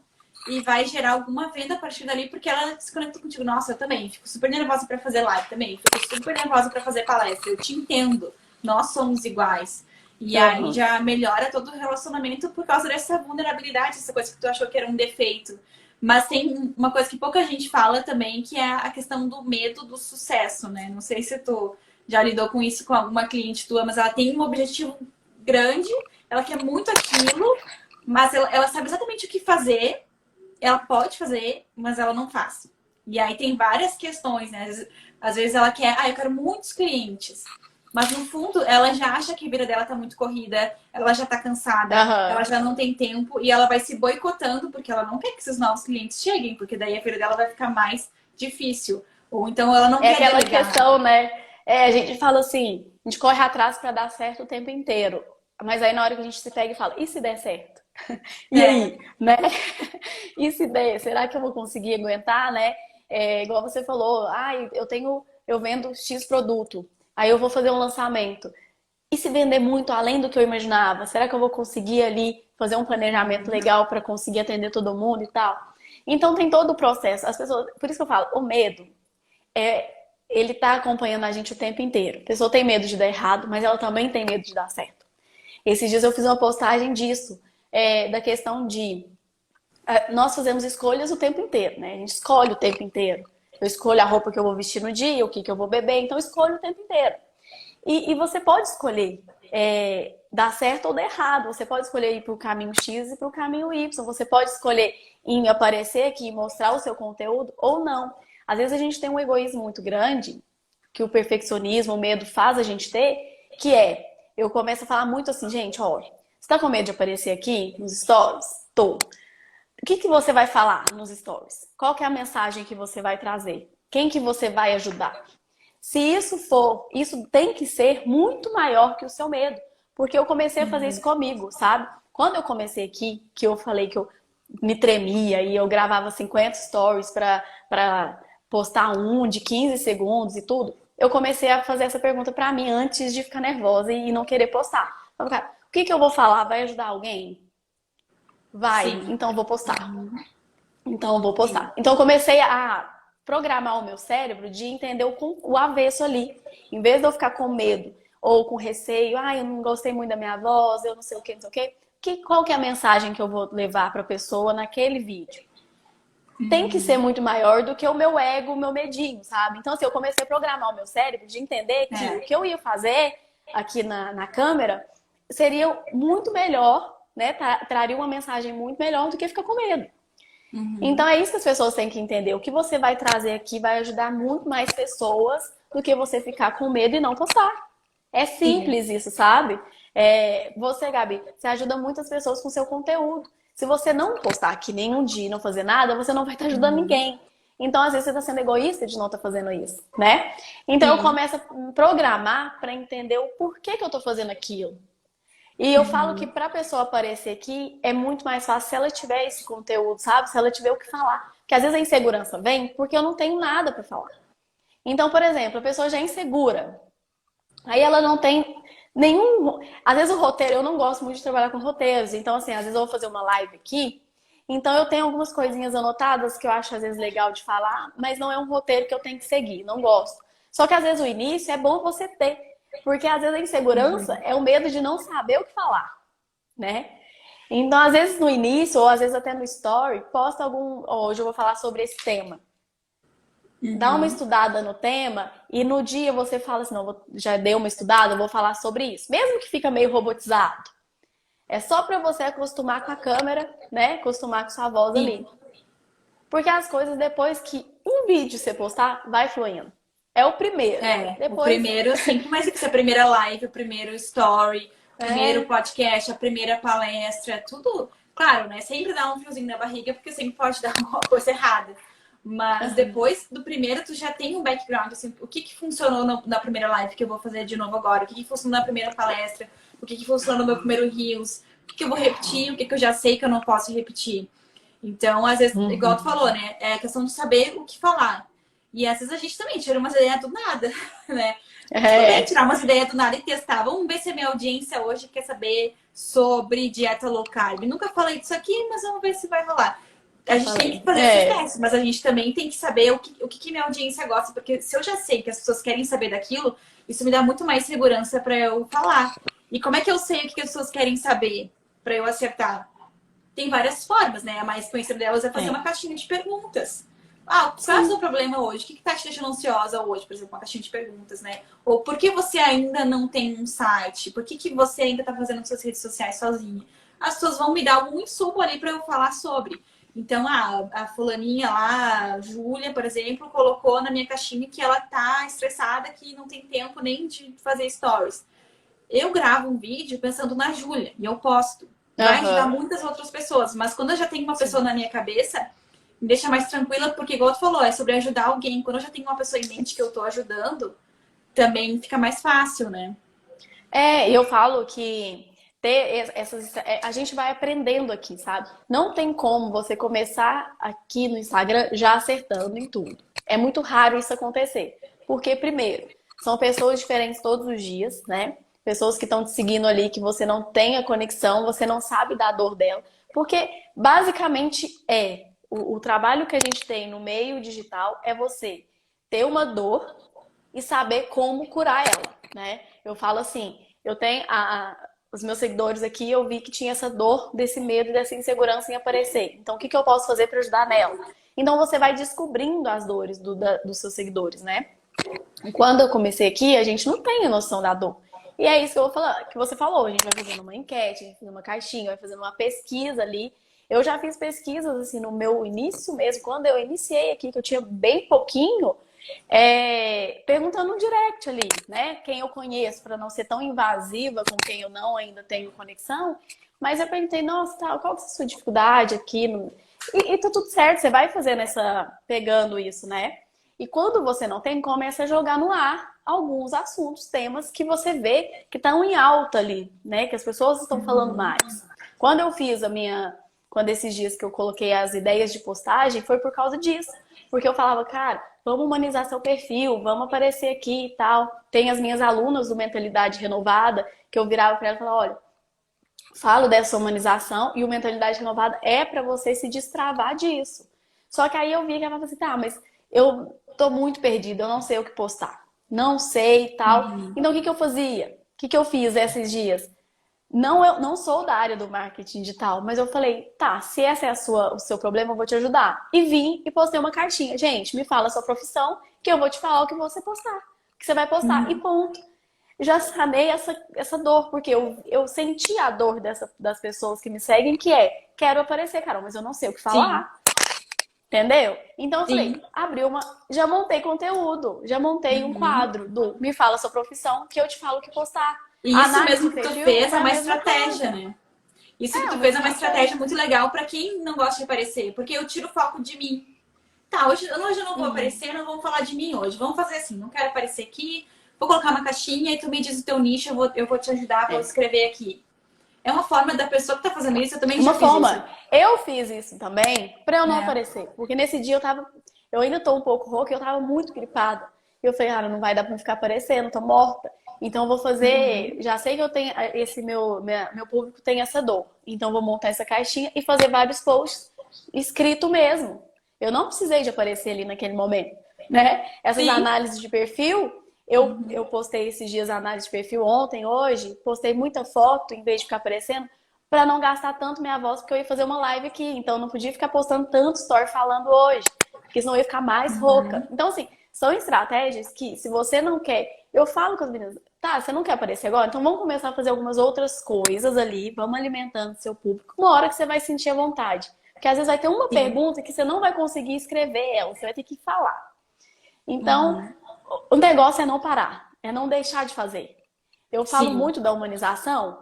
e vai gerar alguma venda a partir dali, porque ela se conecta contigo. Nossa, eu também fico super nervosa para fazer live também. Fico super nervosa para fazer palestra. Eu te entendo. Nós somos iguais. E aí Uhum. já melhora todo o relacionamento por causa dessa vulnerabilidade, essa coisa que tu achou que era um defeito. Mas tem uma coisa que pouca gente fala também, que é a questão do medo do sucesso, né? Não sei se tu já lidou com isso com alguma cliente tua, mas ela tem um objetivo grande, ela quer muito aquilo, mas ela sabe exatamente o que fazer, ela pode fazer, mas ela não faz. E aí tem várias questões, né? Às vezes ela quer, eu quero muitos clientes. Mas no fundo, ela já acha que a vida dela tá muito corrida, ela já tá cansada, ela Aham. já não tem tempo e ela vai se boicotando porque ela não quer que esses novos clientes cheguem, porque daí a vida dela vai ficar mais difícil. Ou então ela não É quer aquela delegar. questão, né? A gente fala assim, a gente corre atrás para dar certo o tempo inteiro. Mas aí na hora que a gente se pega e fala, e se der certo? E É. aí, né? E se der, será que eu vou conseguir aguentar, né? Igual você falou, eu vendo X produto, aí eu vou fazer um lançamento. E se vender muito além do que eu imaginava? Será que eu vou conseguir ali fazer um planejamento legal para conseguir atender todo mundo e tal? Então tem todo o processo. As pessoas, por isso que eu falo, o medo é, ele tá acompanhando a gente o tempo inteiro. A pessoa tem medo de dar errado, mas ela também tem medo de dar certo. Esses dias eu fiz uma postagem disso, da questão de nós fazemos escolhas o tempo inteiro, né? A gente escolhe o tempo inteiro. Eu escolho a roupa que eu vou vestir no dia, o que eu vou beber, então eu escolho o tempo inteiro. E você pode escolher dar certo ou dar errado. Você pode escolher ir para o caminho X e para o caminho Y. Você pode escolher em aparecer aqui e mostrar o seu conteúdo ou não. Às vezes a gente tem um egoísmo muito grande, que o perfeccionismo, o medo faz a gente ter, que eu começo a falar muito assim, gente, olha, você tá com medo de aparecer aqui nos stories? Tô. O que você vai falar nos stories? Qual que é a mensagem que você vai trazer? Quem que você vai ajudar? Se isso tem que ser muito maior que o seu medo. Porque eu comecei a fazer isso comigo, sabe? Quando eu comecei aqui, que eu falei que eu me tremia e eu gravava 50 stories para postar um de 15 segundos e tudo, eu comecei a fazer essa pergunta para mim antes de ficar nervosa e não querer postar. Falei, cara, o que eu vou falar? Vai ajudar alguém? Vai, Sim, então eu vou postar. Então eu vou sim. postar. Então eu comecei a programar o meu cérebro de entender o avesso ali. Em vez de eu ficar com medo ou com receio, eu não gostei muito da minha voz, eu não sei o que, não sei o quê. Qual que é a mensagem que eu vou levar para a pessoa naquele vídeo? Tem que ser muito maior do que o meu ego, o meu medinho, sabe? Então, assim, eu comecei a programar o meu cérebro de entender que o É. que eu ia fazer aqui na câmera seria muito melhor, né? Traria uma mensagem muito melhor do que ficar com medo. Então Uhum. é isso que as pessoas têm que entender. O que você vai trazer aqui vai ajudar muito mais pessoas do que você ficar com medo e não postar. É Sim. simples isso, sabe? Você, Gabi, você ajuda muitas pessoas com seu conteúdo. Se você não postar aqui nenhum dia e não fazer nada, você não vai estar ajudando Uhum. ninguém. Então, às vezes, você está sendo egoísta de não estar fazendo isso, né? Então, eu Sim. começo a programar para entender o porquê que eu estou fazendo aquilo. E eu falo que Uhum. para a pessoa aparecer aqui é muito mais fácil se ela tiver esse conteúdo, sabe? Se ela tiver o que falar. Porque às vezes a insegurança vem porque eu não tenho nada para falar. Então, por exemplo, a pessoa já é insegura. Aí ela não tem nenhum. Às vezes o roteiro, eu não gosto muito de trabalhar com roteiros. Então, assim, às vezes eu vou fazer uma live aqui. Então, eu tenho algumas coisinhas anotadas que eu acho às vezes legal de falar, mas não é um roteiro que eu tenho que seguir, não gosto. Só que às vezes o início é bom você ter, porque às vezes a insegurança Uhum. é o medo de não saber o que falar, né? Então, às vezes no início, ou às vezes até no story, posta algum. Hoje eu vou falar sobre esse tema. Dá uma Uhum. estudada no tema e no dia você fala assim, não, já dei uma estudada, eu vou falar sobre isso. Mesmo que fica meio robotizado. É só para você acostumar com a câmera, né? Acostumar com sua voz ali. Sim. Porque as coisas, depois que um vídeo você postar, vai fluindo. É o primeiro. É, o Depois, primeiro sempre mais que ser a primeira live, o primeiro story, o primeiro é. podcast, a primeira palestra, tudo, claro, né? Sempre dá um friozinho na barriga, porque sempre pode dar alguma coisa errada. Mas Uhum. depois do primeiro, tu já tem um background, assim, o que que funcionou na primeira live que eu vou fazer de novo agora, o que que funcionou na primeira palestra, o que que funcionou no meu primeiro Reels, o que que eu vou repetir, o que que eu já sei que eu não posso repetir. Então, às vezes, igual tu Uhum. falou, né? É questão de saber o que falar. E às vezes a gente também tira umas ideias do nada, né? Tudo bem É. tirar umas ideias do nada e testar. Vamos ver se a minha audiência hoje quer saber sobre dieta low carb. Nunca falei disso aqui, mas vamos ver se vai rolar. A Eu gente tem que falei. fazer esses É. testes, mas a gente também tem que saber o que minha audiência gosta, porque se eu já sei que as pessoas querem saber daquilo, isso me dá muito mais segurança para eu falar. E como é que eu sei o que as pessoas querem saber para eu acertar? Tem várias formas, né? A mais conhecida delas é fazer Tem. uma caixinha de perguntas. Ah, qual é o seu Sim. problema hoje? O que tá te deixando ansiosa hoje? Por exemplo, uma caixinha de perguntas, né? Ou por que você ainda não tem um site? Por que você ainda tá fazendo suas redes sociais sozinha? As pessoas vão me dar algum insumo ali para eu falar sobre. Então, a fulaninha lá, a Júlia, por exemplo, colocou na minha caixinha que ela tá estressada, que não tem tempo nem de fazer stories. Eu gravo um vídeo pensando na Júlia e eu posto. Vai ajudar Aham. muitas outras pessoas, mas quando eu já tenho uma pessoa Sim. na minha cabeça, me deixa mais tranquila, porque, igual tu falou, é sobre ajudar alguém. Quando eu já tenho uma pessoa em mente que eu tô ajudando, também fica mais fácil, né? É, eu falo que ter essas, a gente vai aprendendo aqui, sabe? Não tem como você começar aqui no Instagram já acertando em tudo. É muito raro isso acontecer. Porque, primeiro, são pessoas diferentes todos os dias, né? Pessoas que estão te seguindo ali, que você não tem a conexão, você não sabe da dor dela. Porque, basicamente, o trabalho que a gente tem no meio digital é você ter uma dor e saber como curar ela, né? Eu falo assim, eu tenho os meus seguidores aqui, eu vi que tinha essa dor, desse medo e dessa insegurança em aparecer. Então, o que eu posso fazer para ajudar nela? Então, você vai descobrindo as dores dos seus seguidores, né? E quando eu comecei aqui, a gente não tem a noção da dor. E é isso que eu vou falar, que você falou. A gente vai fazendo uma enquete, a gente vai fazendo uma caixinha, vai fazendo uma pesquisa ali. Eu já fiz pesquisas assim no meu início mesmo, quando eu iniciei aqui, que eu tinha bem pouquinho, perguntando no direct ali, né? Quem eu conheço, para não ser tão invasiva com quem eu não ainda tenho conexão. Mas eu perguntei, nossa, tá, qual que é a sua dificuldade aqui? E tá tudo certo, você vai fazendo pegando isso, né? E quando você não tem, começa a jogar no ar alguns assuntos, temas que você vê que estão em alta ali, né? Que as pessoas estão falando Uhum. mais. Quando eu fiz quando esses dias que eu coloquei as ideias de postagem, foi por causa disso. Porque eu falava, cara, vamos humanizar seu perfil, vamos aparecer aqui e tal. Tem as minhas alunas do Mentalidade Renovada, que eu virava para ela e falava, olha, falo dessa humanização e o Mentalidade Renovada é para você se destravar disso. Só que aí eu vi que ela falava assim, tá, mas eu tô muito perdida, eu não sei o que postar. Não sei e tal. Uhum. Então o que que eu fazia? O que que eu fiz esses dias? Não, eu não sou da área do marketing digital, mas eu falei, tá, se esse é o seu problema, eu vou te ajudar. E vim e postei uma cartinha. Gente, me fala a sua profissão, que eu vou te falar o que você postar. O que você vai postar. E Uhum. ponto. Já sanei essa dor, porque eu senti a dor das pessoas que me seguem, que quero aparecer, Carol, mas eu não sei o que Sim, falar. Entendeu? Então eu falei, sim. já montei conteúdo, já montei um Uhum. quadro do Me Fala a Sua Profissão, que eu te falo o que postar. E A isso análise mesmo de que tu perfil fez é foi a uma mesma estratégia, coisa. né? Isso que É tu uma fez é uma estratégia estratégia. muito legal para quem não gosta de aparecer, porque eu tiro o foco de mim. tá, hoje eu não vou aparecer, não vamos falar de mim hoje. Vamos fazer assim, não quero aparecer aqui, vou colocar uma caixinha e tu me diz o teu nicho, eu vou te ajudar, vou escrever aqui. É uma forma da pessoa que tá fazendo isso, eu também já fiz isso. Eu fiz isso também pra eu não É. aparecer. Porque nesse dia eu ainda tô um pouco rouca e eu tava muito gripada. E eu falei, cara, não vai dar pra me ficar aparecendo, tô morta. Então eu vou fazer, já sei que eu tenho esse meu público tem essa dor. Então eu vou montar essa caixinha e fazer vários posts escrito mesmo. Eu não precisei de aparecer ali naquele momento, né? Essas Sim. análises de perfil, eu postei esses dias análise de perfil ontem, hoje, postei muita foto em vez de ficar aparecendo, para não gastar tanto minha voz, porque eu ia fazer uma live aqui, então eu não podia ficar postando tanto story falando hoje, porque senão eu ia ficar mais rouca. Então, assim, são estratégias que, se você não quer, eu falo com as meninas, tá, você não quer aparecer agora? Então vamos começar a fazer algumas outras coisas ali, vamos alimentando seu público, uma hora que você vai sentir a vontade. Porque às vezes vai ter uma pergunta que você não vai conseguir escrever ela, você vai ter que falar. Então, o negócio é não parar, é não deixar de fazer. Eu falo muito da humanização,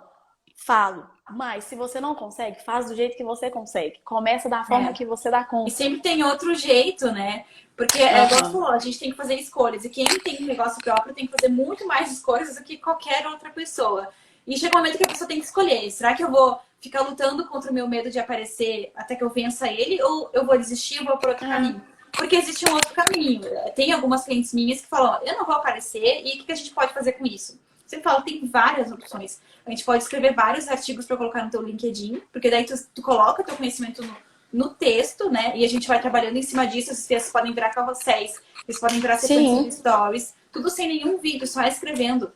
falo, mas se você não consegue, faz do jeito que você consegue. Começa da forma que você dá conta. E sempre tem outro jeito, né? Porque, igual você falou, a gente tem que fazer escolhas. E quem tem um negócio próprio tem que fazer muito mais escolhas do que qualquer outra pessoa. E chega um momento que a pessoa tem que escolher. Será que eu vou ficar lutando contra o meu medo de aparecer até que eu vença ele? Ou eu vou desistir e vou por outro caminho? Porque existe um outro caminho. Tem algumas clientes minhas que falam, eu não vou aparecer, e o que a gente pode fazer com isso? Você fala, tem várias opções. A gente pode escrever vários artigos para colocar no teu LinkedIn, porque daí tu coloca teu conhecimento no texto, né? E a gente vai trabalhando em cima disso. Esses textos podem virar carrosséis, eles podem virar sequências de stories, tudo sem nenhum vídeo, só escrevendo.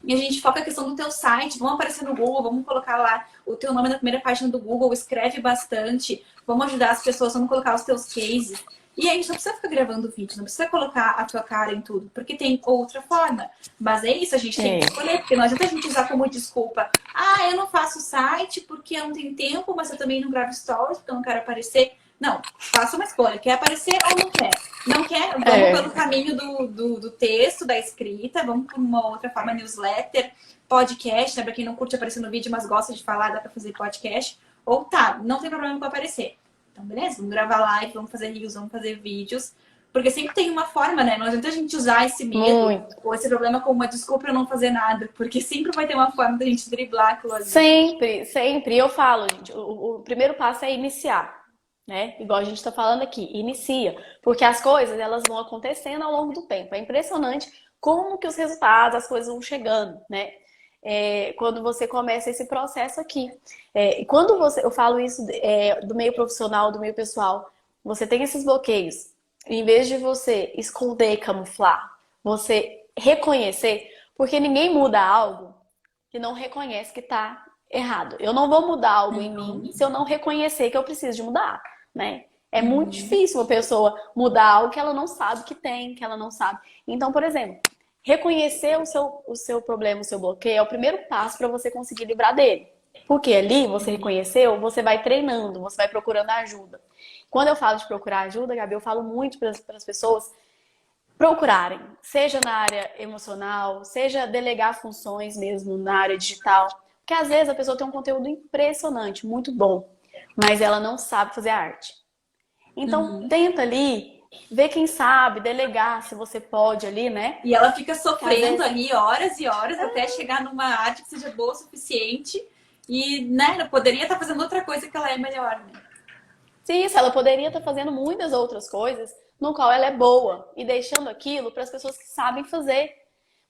E a gente foca a questão do teu site, vamos aparecer no Google, vamos colocar lá o teu nome na primeira página do Google, escreve bastante, vamos ajudar as pessoas, vamos colocar os teus cases. E aí a gente não precisa ficar gravando vídeo, não precisa colocar a tua cara em tudo, porque tem outra forma. Mas é isso, a gente tem que escolher, porque não adianta a gente usar como desculpa. Ah, eu não faço site porque eu não tenho tempo, mas eu também não gravo stories porque eu não quero aparecer. Não, faça uma escolha. Quer aparecer ou não quer? Não quer? Vamos pelo caminho do texto, da escrita, vamos por uma outra forma, newsletter, podcast, né? Pra quem não curte aparecer no vídeo, mas gosta de falar, dá pra fazer podcast. Ou tá, não tem problema com aparecer. Então, beleza, vamos gravar live, vamos fazer reels, vamos fazer vídeos. Porque sempre tem uma forma, né? Não adianta a gente usar esse medo ou esse problema como uma desculpa pra não fazer nada. Porque sempre vai ter uma forma da gente driblar aquilo ali. Sempre, sempre. Eu falo, gente, o primeiro passo é iniciar, né? Igual a gente tá falando aqui, inicia. Porque as coisas, elas vão acontecendo ao longo do tempo. É impressionante como que os resultados, as coisas vão chegando, né? Quando você começa esse processo aqui. E quando eu falo isso do meio profissional, do meio pessoal, você tem esses bloqueios. Em vez de você esconder e camuflar, você reconhecer, porque ninguém muda algo que não reconhece que tá errado. Eu não vou mudar algo em mim se eu não reconhecer que eu preciso de mudar, né? É muito difícil uma pessoa mudar algo que ela não sabe que tem, que ela não sabe. Então, por exemplo, reconhecer o seu problema, o seu bloqueio é o primeiro passo para você conseguir livrar dele. Porque ali, você reconheceu, você vai treinando, você vai procurando ajuda. Quando eu falo de procurar ajuda, Gabi, eu falo muito para as pessoas procurarem, seja na área emocional, seja delegar funções mesmo na área digital. Porque às vezes a pessoa tem um conteúdo impressionante, muito bom, mas ela não sabe fazer arte. Então, tenta ali, ver quem sabe, delegar se você pode ali, né? E ela fica sofrendo ali horas e horas até chegar numa arte que seja boa o suficiente. E, né, ela poderia estar fazendo outra coisa que ela é melhor, né? Sim, isso, ela poderia estar fazendo muitas outras coisas no qual ela é boa e deixando aquilo para as pessoas que sabem fazer.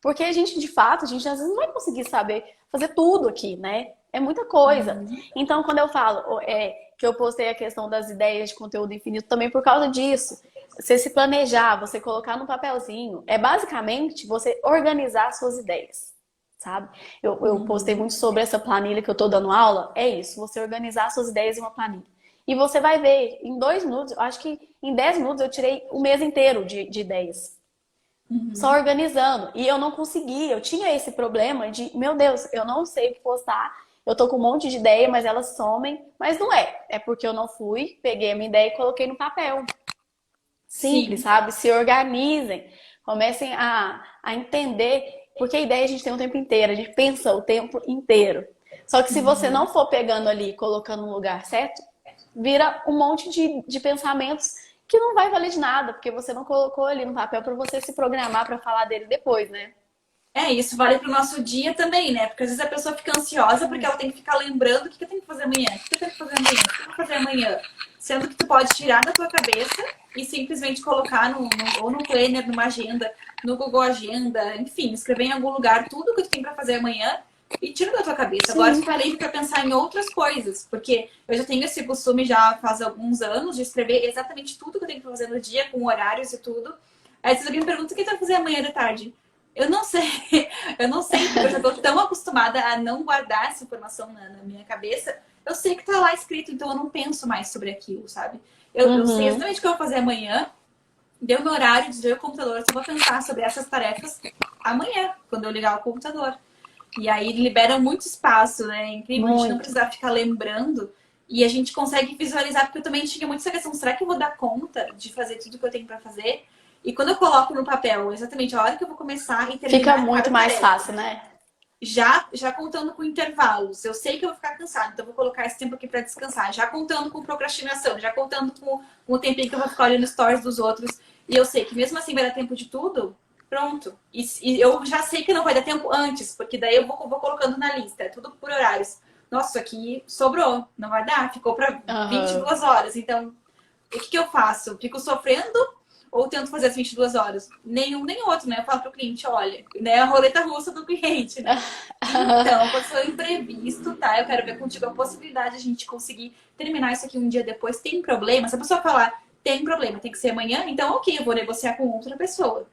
Porque a gente, de fato, a gente às vezes não vai conseguir saber fazer tudo aqui, né? É muita coisa. Então, quando eu falo que eu postei a questão das ideias de conteúdo infinito também por causa disso. Você se planejar, você colocar no papelzinho, é basicamente você organizar suas ideias, sabe? Eu postei muito sobre essa planilha que eu tô dando aula, é isso, você organizar suas ideias em uma planilha. E você vai ver, em 2 minutos, eu acho que em 10 minutos eu tirei o mês inteiro de ideias. Só organizando. E eu não conseguia, eu tinha esse problema de, meu Deus, eu não sei o que postar, eu tô com um monte de ideia, mas elas somem. Mas não é, é porque eu não fui, peguei a minha ideia e coloquei no papel. Simples, sabe? Se organizem, comecem a entender, porque a ideia a gente tem o tempo inteiro, a gente pensa o tempo inteiro. Só que se você não for pegando ali, colocando no lugar certo, vira um monte de pensamentos que não vai valer de nada, porque você não colocou ali no papel para você se programar para falar dele depois, né? É, isso vale pro nosso dia também, né? Porque às vezes a pessoa fica ansiosa porque ela tem que ficar lembrando o que eu tenho que fazer amanhã, o que eu tenho que fazer amanhã, o que eu vou fazer amanhã. Sendo que tu pode tirar da tua cabeça e simplesmente colocar ou no planner, numa agenda, no Google Agenda, enfim, escrever em algum lugar tudo que tu tem pra fazer amanhã e tira da tua cabeça. Agora tu tá livre pra pensar em outras coisas, porque eu já tenho esse costume já faz alguns anos de escrever exatamente tudo que eu tenho que fazer no dia, com horários e tudo. Aí se alguém me pergunta o que tu vai fazer amanhã de tarde? Eu não sei, eu não sei, porque eu já tô tão acostumada a não guardar essa informação na minha cabeça. Eu sei que tá lá escrito, então eu não penso mais sobre aquilo, sabe? Eu sei exatamente o que eu vou fazer amanhã, deu meu horário, desligar o computador, eu só vou pensar sobre essas tarefas amanhã, quando eu ligar o computador. E aí libera muito espaço, né? É incrível a gente não precisar ficar lembrando. E a gente consegue visualizar, porque eu também tinha muito essa questão, será que eu vou dar conta de fazer tudo que eu tenho pra fazer? E quando eu coloco no papel exatamente a hora que eu vou começar e terminar Fica muito mais fácil, né? já contando com intervalos. Eu sei que eu vou ficar cansada, então eu vou colocar esse tempo aqui para descansar. Já contando com procrastinação, já contando com o tempinho que eu vou ficar olhando stories dos outros. E eu sei que mesmo assim vai dar tempo de tudo, pronto. E eu já sei que não vai dar tempo antes, porque daí eu vou colocando na lista, é tudo por horários. Nossa, isso aqui sobrou, não vai dar, ficou para 22 horas. Então, o que eu faço? Fico sofrendo ou tento fazer as 22 horas? Nenhum nem outro, né? Eu falo pro cliente, olha, né? A roleta russa do cliente, né? Então, quando for imprevisto, tá? Eu quero ver contigo a possibilidade de a gente conseguir terminar isso aqui um dia depois. Tem problema? Se a pessoa falar, tem problema, tem que ser amanhã, então ok, eu vou negociar com outra pessoa.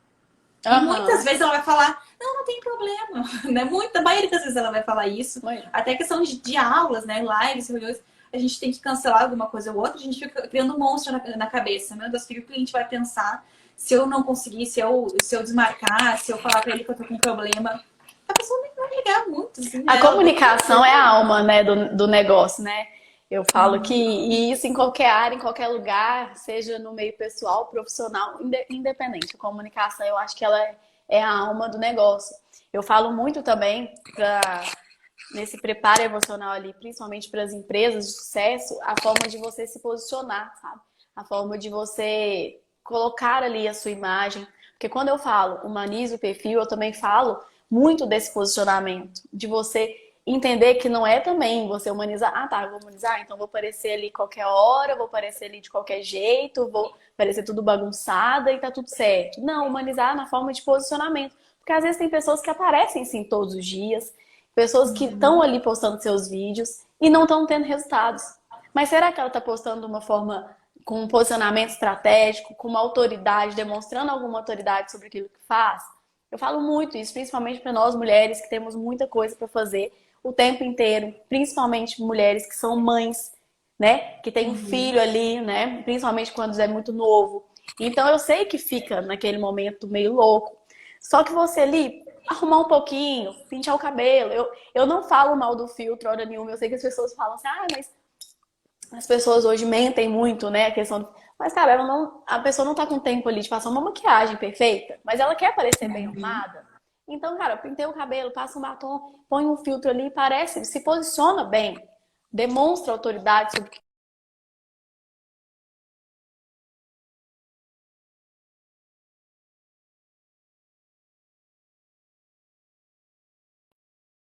E muitas vezes ela vai falar, não, não tem problema, né? A maioria das vezes ela vai falar isso. Até questão de aulas, né? Lives, reuniões, a gente tem que cancelar alguma coisa ou outra, a gente fica criando um monstro na cabeça. Meu Deus, o que o cliente vai pensar se eu não conseguir, se eu desmarcar, se eu falar pra ele que eu tô com problema. A pessoa nem vai ligar muito, assim, né? A comunicação é a alma, né, do negócio, né? Eu falo que isso em qualquer área, em qualquer lugar, seja no meio pessoal, profissional, independente. A comunicação, eu acho que ela é a alma do negócio. Eu falo muito também nesse preparo emocional ali, principalmente para as empresas de sucesso, a forma de você se posicionar, sabe? A forma de você colocar ali a sua imagem. Porque quando eu falo humanize o perfil, eu também falo muito desse posicionamento, de você entender que não é também você humanizar, ah tá, eu vou humanizar, então vou aparecer ali qualquer hora, vou aparecer ali de qualquer jeito, vou aparecer tudo bagunçada e tá tudo certo. Não, humanizar na forma de posicionamento. Porque às vezes tem pessoas que aparecem sim todos os dias, pessoas que estão ali postando seus vídeos e não estão tendo resultados. Mas será que ela está postando de uma forma com um posicionamento estratégico, com uma autoridade, demonstrando alguma autoridade sobre aquilo que faz? Eu falo muito isso, principalmente para nós mulheres que temos muita coisa para fazer o tempo inteiro, principalmente mulheres que são mães, né? Que tem um filho ali, né? Principalmente quando é muito novo. Então eu sei que fica naquele momento meio louco. Só que você ali arrumar um pouquinho, pintar o cabelo. Eu não falo mal do filtro hora nenhuma. Eu sei que as pessoas falam assim, ah, mas as pessoas hoje mentem muito, né? A questão do... Mas, cara, a pessoa não tá com tempo ali de passar uma maquiagem perfeita, mas ela quer parecer bem arrumada. Então, cara, pintei o cabelo, passa um batom, põe um filtro ali, parece, se posiciona bem, demonstra autoridade sobre o que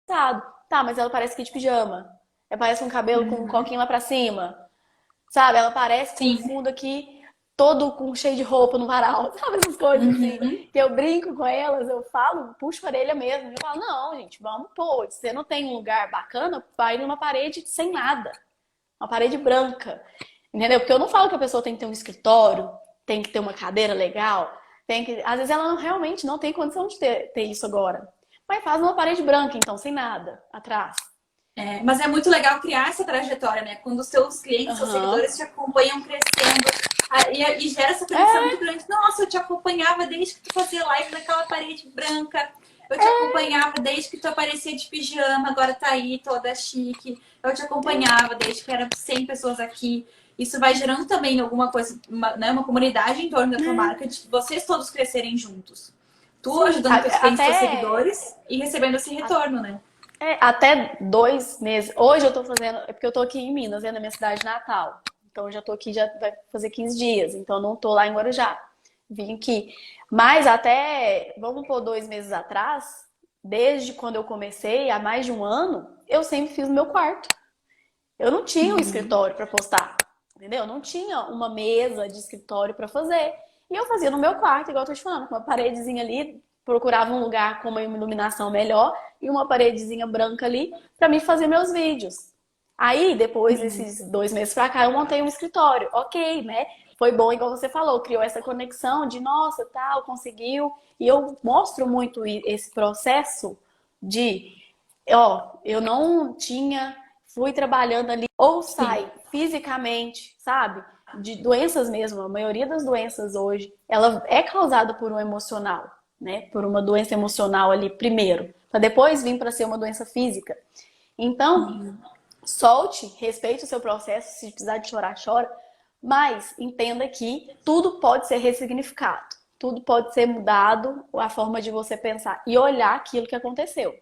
tá, mas ela parece que de pijama. Ela parece um cabelo com um coquinho lá pra cima. Sabe? Ela parece com um fundo aqui todo cheio de roupa no varal. Sabe essas coisas assim? Que eu brinco com elas, eu falo, puxo a orelha mesmo. Eu falo, não, gente, vamos pô. Se você não tem um lugar bacana, vai numa parede sem nada. Uma parede branca. Entendeu? Porque eu não falo que a pessoa tem que ter um escritório, tem que ter uma cadeira legal. Às vezes ela realmente não tem condição de ter isso agora. Mas faz uma parede branca, então, sem nada atrás. É, mas é muito legal criar essa trajetória, né? Quando os seus clientes, seus seguidores te acompanham crescendo e gera essa conexão muito grande. Nossa, eu te acompanhava desde que tu fazia live naquela parede branca. Eu te acompanhava desde que tu aparecia de pijama, agora tá aí toda chique. Eu te acompanhava desde que eram 100 pessoas aqui. Isso vai gerando também alguma coisa, uma comunidade em torno da tua marca, de vocês todos crescerem juntos. Tu ajudando teus clientes, teus seguidores e recebendo esse retorno, né? Até 2 meses. Hoje eu tô fazendo, é porque eu tô aqui em Minas, na minha cidade natal. Então eu já tô aqui, já vai fazer 15 dias. Então eu não tô lá em Guarujá. Vim aqui. Mas até, vamos por 2 meses atrás, desde quando eu comecei, há mais de um ano, eu sempre fiz no meu quarto. Eu não tinha um Uhum. escritório para postar, entendeu? Eu não tinha uma mesa de escritório para fazer. E eu fazia no meu quarto, igual eu tô te falando, com uma paredezinha ali, procurava um lugar com uma iluminação melhor e uma paredezinha branca ali para mim fazer meus vídeos. Aí, depois Sim. desses 2 meses pra cá, eu montei um escritório. Ok, né? Foi bom, igual você falou, criou essa conexão de, nossa, tal, conseguiu. E eu mostro muito esse processo de, ó, eu não tinha, fui trabalhando ali, ou Sim. sai fisicamente, sabe? De doenças mesmo, a maioria das doenças hoje, ela é causada por um emocional, né? Por uma doença emocional ali primeiro, para depois vir para ser uma doença física. Então, Uhum. solte, respeite o seu processo, se precisar de chorar, chora, mas entenda que tudo pode ser ressignificado, tudo pode ser mudado, a forma de você pensar e olhar aquilo que aconteceu.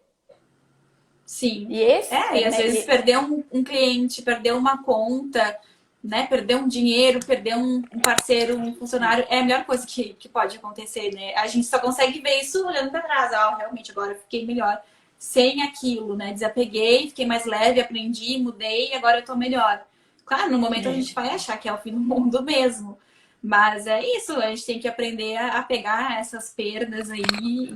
Sim. E esse, É, e às né? vezes perder um cliente, perder uma conta, né? Perder um dinheiro, perder um parceiro, um funcionário, é a melhor coisa que pode acontecer, né? A gente só consegue ver isso olhando para trás. Ah, realmente, agora eu fiquei melhor sem aquilo, né? Desapeguei, fiquei mais leve, aprendi, mudei e agora eu tô melhor. Claro, no momento a gente vai achar que é o fim do mundo mesmo. Mas é isso, a gente tem que aprender a pegar essas perdas aí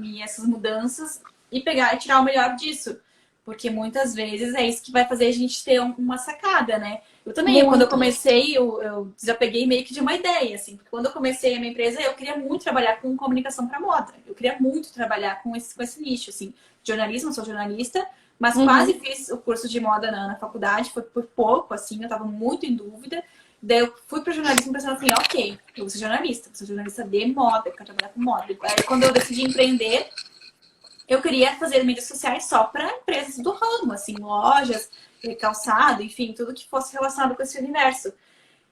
e essas mudanças e pegar e tirar o melhor disso. Porque muitas vezes é isso que vai fazer a gente ter uma sacada, né? Eu também, quando eu Muito. comecei, eu desapeguei meio que de uma ideia, assim. Porque quando eu comecei a minha empresa, eu queria muito trabalhar com comunicação para moda. Eu queria muito trabalhar com esse nicho, assim. Jornalismo, sou jornalista, mas quase Uhum. fiz o curso de moda na faculdade, foi por pouco, assim, eu tava muito em dúvida. Daí eu fui para jornalismo pensando assim, ok, eu vou ser jornalista de moda, eu quero trabalhar com moda. Aí quando eu decidi empreender, eu queria fazer mídias sociais só para empresas do ramo, assim, lojas, calçado, enfim, tudo que fosse relacionado com esse universo.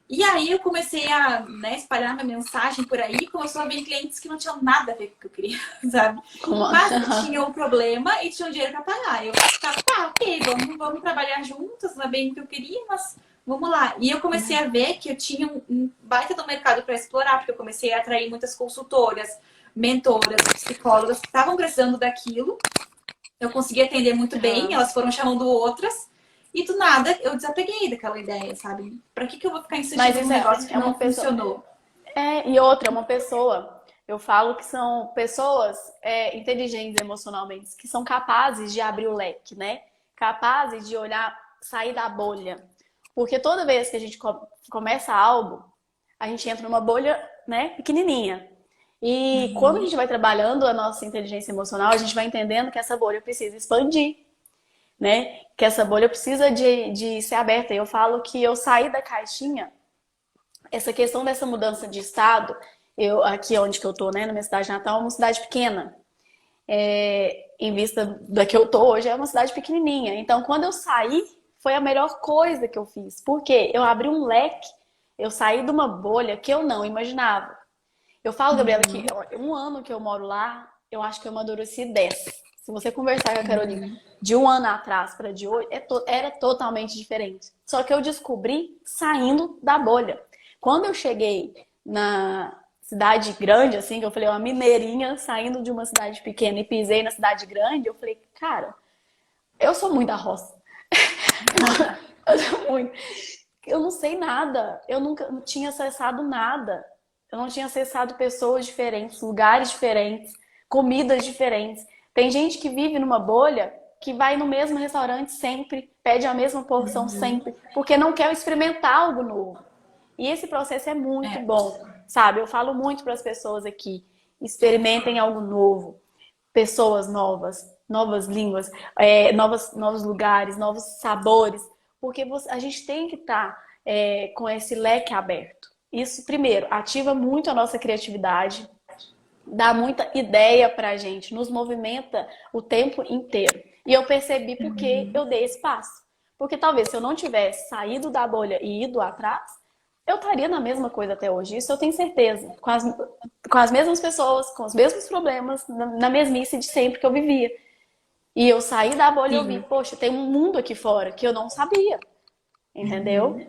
E aí eu comecei a, né, espalhar minha mensagem por aí, começou a vir clientes que não tinham nada a ver com o que eu queria, sabe? Como... Mas tinham um problema e tinham dinheiro para pagar. Eu ficava, tá, ok, vamos trabalhar juntas, não é bem o que eu queria, mas vamos lá. E eu comecei a ver que eu tinha um baita do mercado para explorar, porque eu comecei a atrair muitas consultoras, mentoras, psicólogas que estavam precisando daquilo. Eu consegui atender muito bem, Uhum. elas foram chamando outras. E do nada eu desapeguei daquela ideia, sabe? Pra que eu vou ficar Mas insistindo num isso negócio que é uma não pessoa. funcionou? E outra, é uma pessoa. Eu falo que são pessoas inteligentes emocionalmente, que são capazes de abrir o leque, né? Capazes de olhar, sair da bolha. Porque toda vez que a gente começa algo, a gente entra numa bolha, né, pequenininha. E quando a Uhum. gente vai trabalhando a nossa inteligência emocional, a gente vai entendendo que essa bolha precisa expandir, né? Que essa bolha precisa de ser aberta. E eu falo que eu saí da caixinha, essa questão dessa mudança de estado, eu aqui onde que eu tô, né, na minha cidade natal, é uma cidade pequena. Em vista da que eu tô hoje, é uma cidade pequenininha. Então, quando eu saí, foi a melhor coisa que eu fiz. Porque eu abri um leque, eu saí de uma bolha que eu não imaginava. Eu falo, Gabriela, que Uhum. um ano que eu moro lá, eu acho que eu amadureci 10. Se você conversar com a Carolina Uhum. de um ano atrás para de hoje, era totalmente diferente. Só que eu descobri saindo da bolha. Quando eu cheguei na cidade grande, assim, que eu falei, uma mineirinha saindo de uma cidade pequena e pisei na cidade grande, eu falei, cara, eu sou muito da roça. Eu sou muito. Eu não sei nada. Eu nunca não tinha acessado nada. Eu não tinha acessado pessoas diferentes, lugares diferentes, comidas diferentes. Tem gente que vive numa bolha que vai no mesmo restaurante sempre, pede a mesma porção Uhum. sempre, porque não quer experimentar algo novo. E esse processo é muito É. bom, sabe? Eu falo muito para as pessoas aqui, experimentem algo novo, pessoas novas, novas línguas, novos lugares, novos sabores, porque a gente tem que estar com esse leque aberto. Isso, primeiro, ativa muito a nossa criatividade, dá muita ideia pra gente, nos movimenta o tempo inteiro. E eu percebi porque eu dei espaço. Porque talvez se eu não tivesse saído da bolha e ido atrás, eu estaria na mesma coisa até hoje. Isso eu tenho certeza. Com as mesmas pessoas, com os mesmos problemas, na mesmice de sempre que eu vivia. E eu saí da bolha e eu vi, Sim. poxa, tem um mundo aqui fora que eu não sabia. Entendeu? Uhum.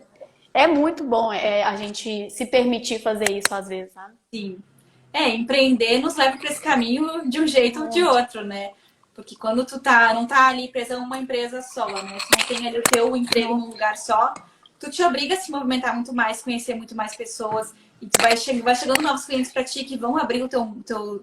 É muito bom a gente se permitir fazer isso às vezes, sabe? Sim. Empreender nos leva para esse caminho de um jeito ou de Muito. outro, né? Porque quando não tá ali presa a uma empresa só, né? Tu não tem ali o teu emprego Não. num lugar só, tu te obriga a se movimentar muito mais, conhecer muito mais pessoas. E tu vai chegando novos clientes para ti que vão abrir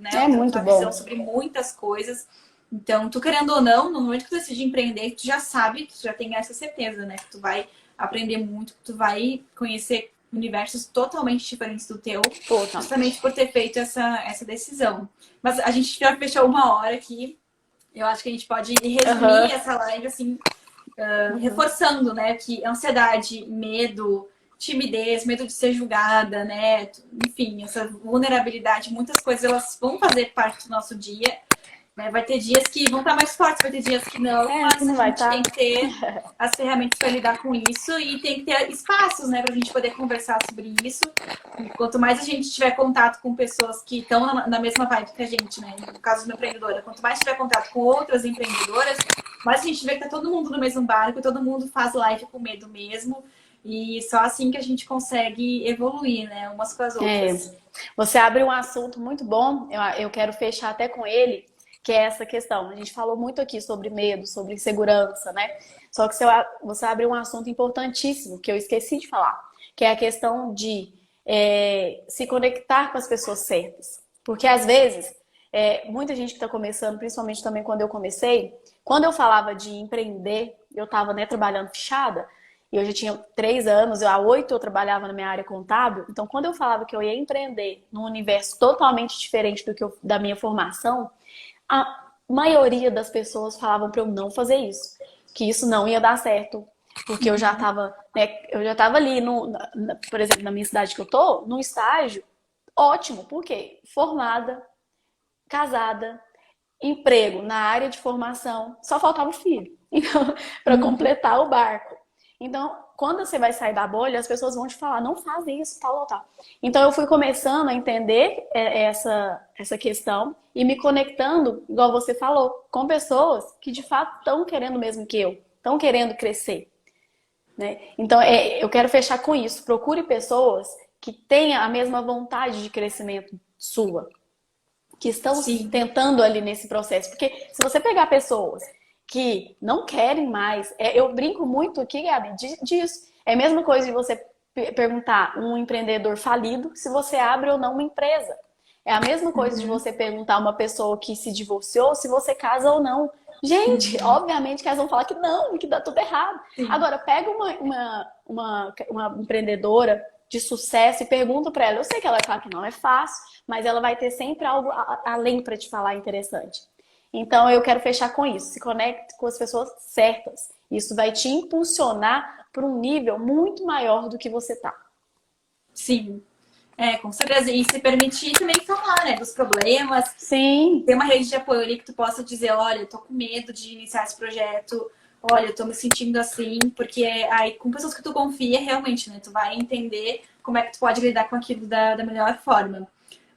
né, É muito tua visão bom. sobre muitas coisas. Então, tu querendo ou não, no momento que tu decide empreender, tu já sabe, tu já tem essa certeza, né? Que tu vai aprender muito, que tu vai conhecer universos totalmente diferentes do teu, justamente Totalmente. por ter feito essa decisão. Mas a gente já fechou uma hora aqui. Eu acho que a gente pode resumir Aham. essa live assim, Uhum. reforçando, né, que ansiedade, medo, timidez, medo de ser julgada, né, enfim, essa vulnerabilidade, muitas coisas elas vão fazer parte do nosso dia, né? Vai ter dias que vão estar mais fortes, vai ter dias que não, É, que mas a não vai gente tem estar. que ter as ferramentas para lidar com isso e tem que ter espaços, né, para a gente poder conversar sobre isso. E quanto mais a gente tiver contato com pessoas que estão na mesma vibe que a gente, né, no caso de uma empreendedora, quanto mais tiver contato com outras empreendedoras, mais a gente vê que tá todo mundo no mesmo barco, todo mundo faz live com medo mesmo. E só assim que a gente consegue evoluir, né, umas com as É, outras. você abre um assunto muito bom, eu quero fechar até com ele, que é essa questão. A gente falou muito aqui sobre medo, sobre insegurança, né? Só que você abre um assunto importantíssimo, que eu esqueci de falar, que é a questão de se conectar com as pessoas certas. Porque às vezes, muita gente que está começando, principalmente também quando eu comecei, quando eu falava de empreender, eu estava, né, trabalhando fichada, e eu já tinha 3 anos, há 8 eu trabalhava na minha área contábil. Então, quando eu falava que eu ia empreender num universo totalmente diferente da minha formação, a maioria das pessoas falavam para eu não fazer isso, que isso não ia dar certo, porque eu já estava ali por exemplo, na minha cidade que eu tô, num estágio ótimo, por quê? Formada, casada, emprego na área de formação, só faltava o filho. Então, para Uhum. completar o barco. Então, quando você vai sair da bolha, as pessoas vão te falar, não faz isso, tal, tal, tal. Então, eu fui começando a entender essa questão e me conectando, igual você falou, com pessoas que de fato estão querendo mesmo que eu, estão querendo crescer, né? Então, eu quero fechar com isso. Procure pessoas que tenham a mesma vontade de crescimento sua, que estão Sim. tentando ali nesse processo. Porque se você pegar pessoas que não querem mais, eu brinco muito aqui, Gabi, disso. É a mesma coisa de você perguntar um empreendedor falido se você abre ou não uma empresa. É a mesma coisa de Uhum. você perguntar uma pessoa que se divorciou se você casa ou não. Gente, Uhum. obviamente que elas vão falar que não, que dá tudo errado. Sim. Agora, pega uma empreendedora de sucesso e pergunta para ela. Eu sei que ela vai falar que não é fácil, mas ela vai ter sempre algo além para te falar interessante. Então, eu quero fechar com isso. Se conecte com as pessoas certas. Isso vai te impulsionar para um nível muito maior do que você está. Sim. Com certeza. E se permitir também falar, né, dos problemas. Sim, Ter uma rede de apoio ali que tu possa dizer, olha, eu tô com medo de iniciar esse projeto. Olha, eu tô me sentindo assim, porque aí com pessoas que tu confia, realmente, né? Tu vai entender como é que tu pode lidar com aquilo da melhor forma.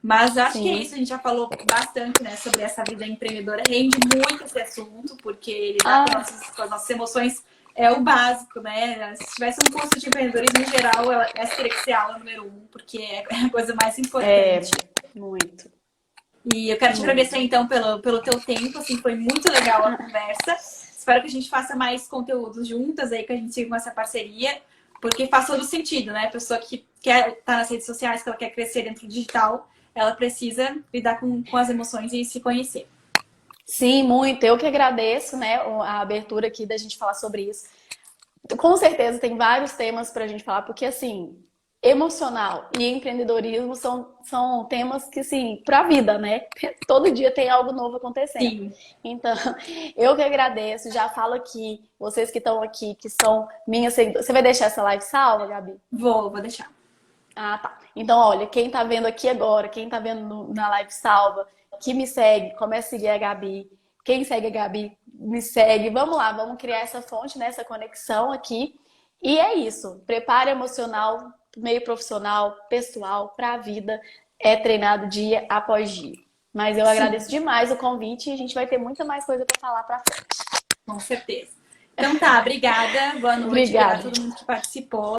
Mas acho que é isso, sim. a gente já falou bastante, né, sobre essa vida empreendedora. Rende muito esse assunto, porque lidar Ah, com as nossas emoções é o básico, né? Se tivesse um curso de empreendedorismo em geral, essa teria que ser a aula número um, porque é a coisa mais é, importante. muito, E eu quero te agradecer, muito. então, pelo teu tempo, assim, foi muito legal a conversa. Espero que a gente faça mais conteúdos juntas aí, que a gente siga com essa parceria, porque faz todo sentido, né? A pessoa que quer estar nas redes sociais, que ela quer crescer dentro do digital, ela precisa lidar com as emoções e se conhecer. Sim, muito. Eu que agradeço, né, a abertura aqui da gente falar sobre isso. Com certeza tem vários temas para a gente falar, porque assim, emocional e empreendedorismo são temas que, assim, para a vida, né? Todo dia tem algo novo acontecendo. Sim, Então, eu que agradeço, já falo aqui, vocês que estão aqui, que são minhas seguidoras. Você vai deixar essa live salva, Gabi? vou deixar. Ah, tá. Então, olha, quem tá vendo aqui agora, quem tá vendo na live salva, que me segue, começa a seguir a Gabi. Quem segue a Gabi, me segue. Vamos lá, vamos criar essa fonte, né, essa conexão aqui. E é isso. Preparo emocional, meio profissional, pessoal, para a vida, é treinado dia após dia. Mas eu Sim, agradeço demais o convite e a gente vai ter muita mais coisa para falar para frente. com certeza. Então tá, obrigada. Boa noite, obrigada a Obrigada. todo mundo que participou.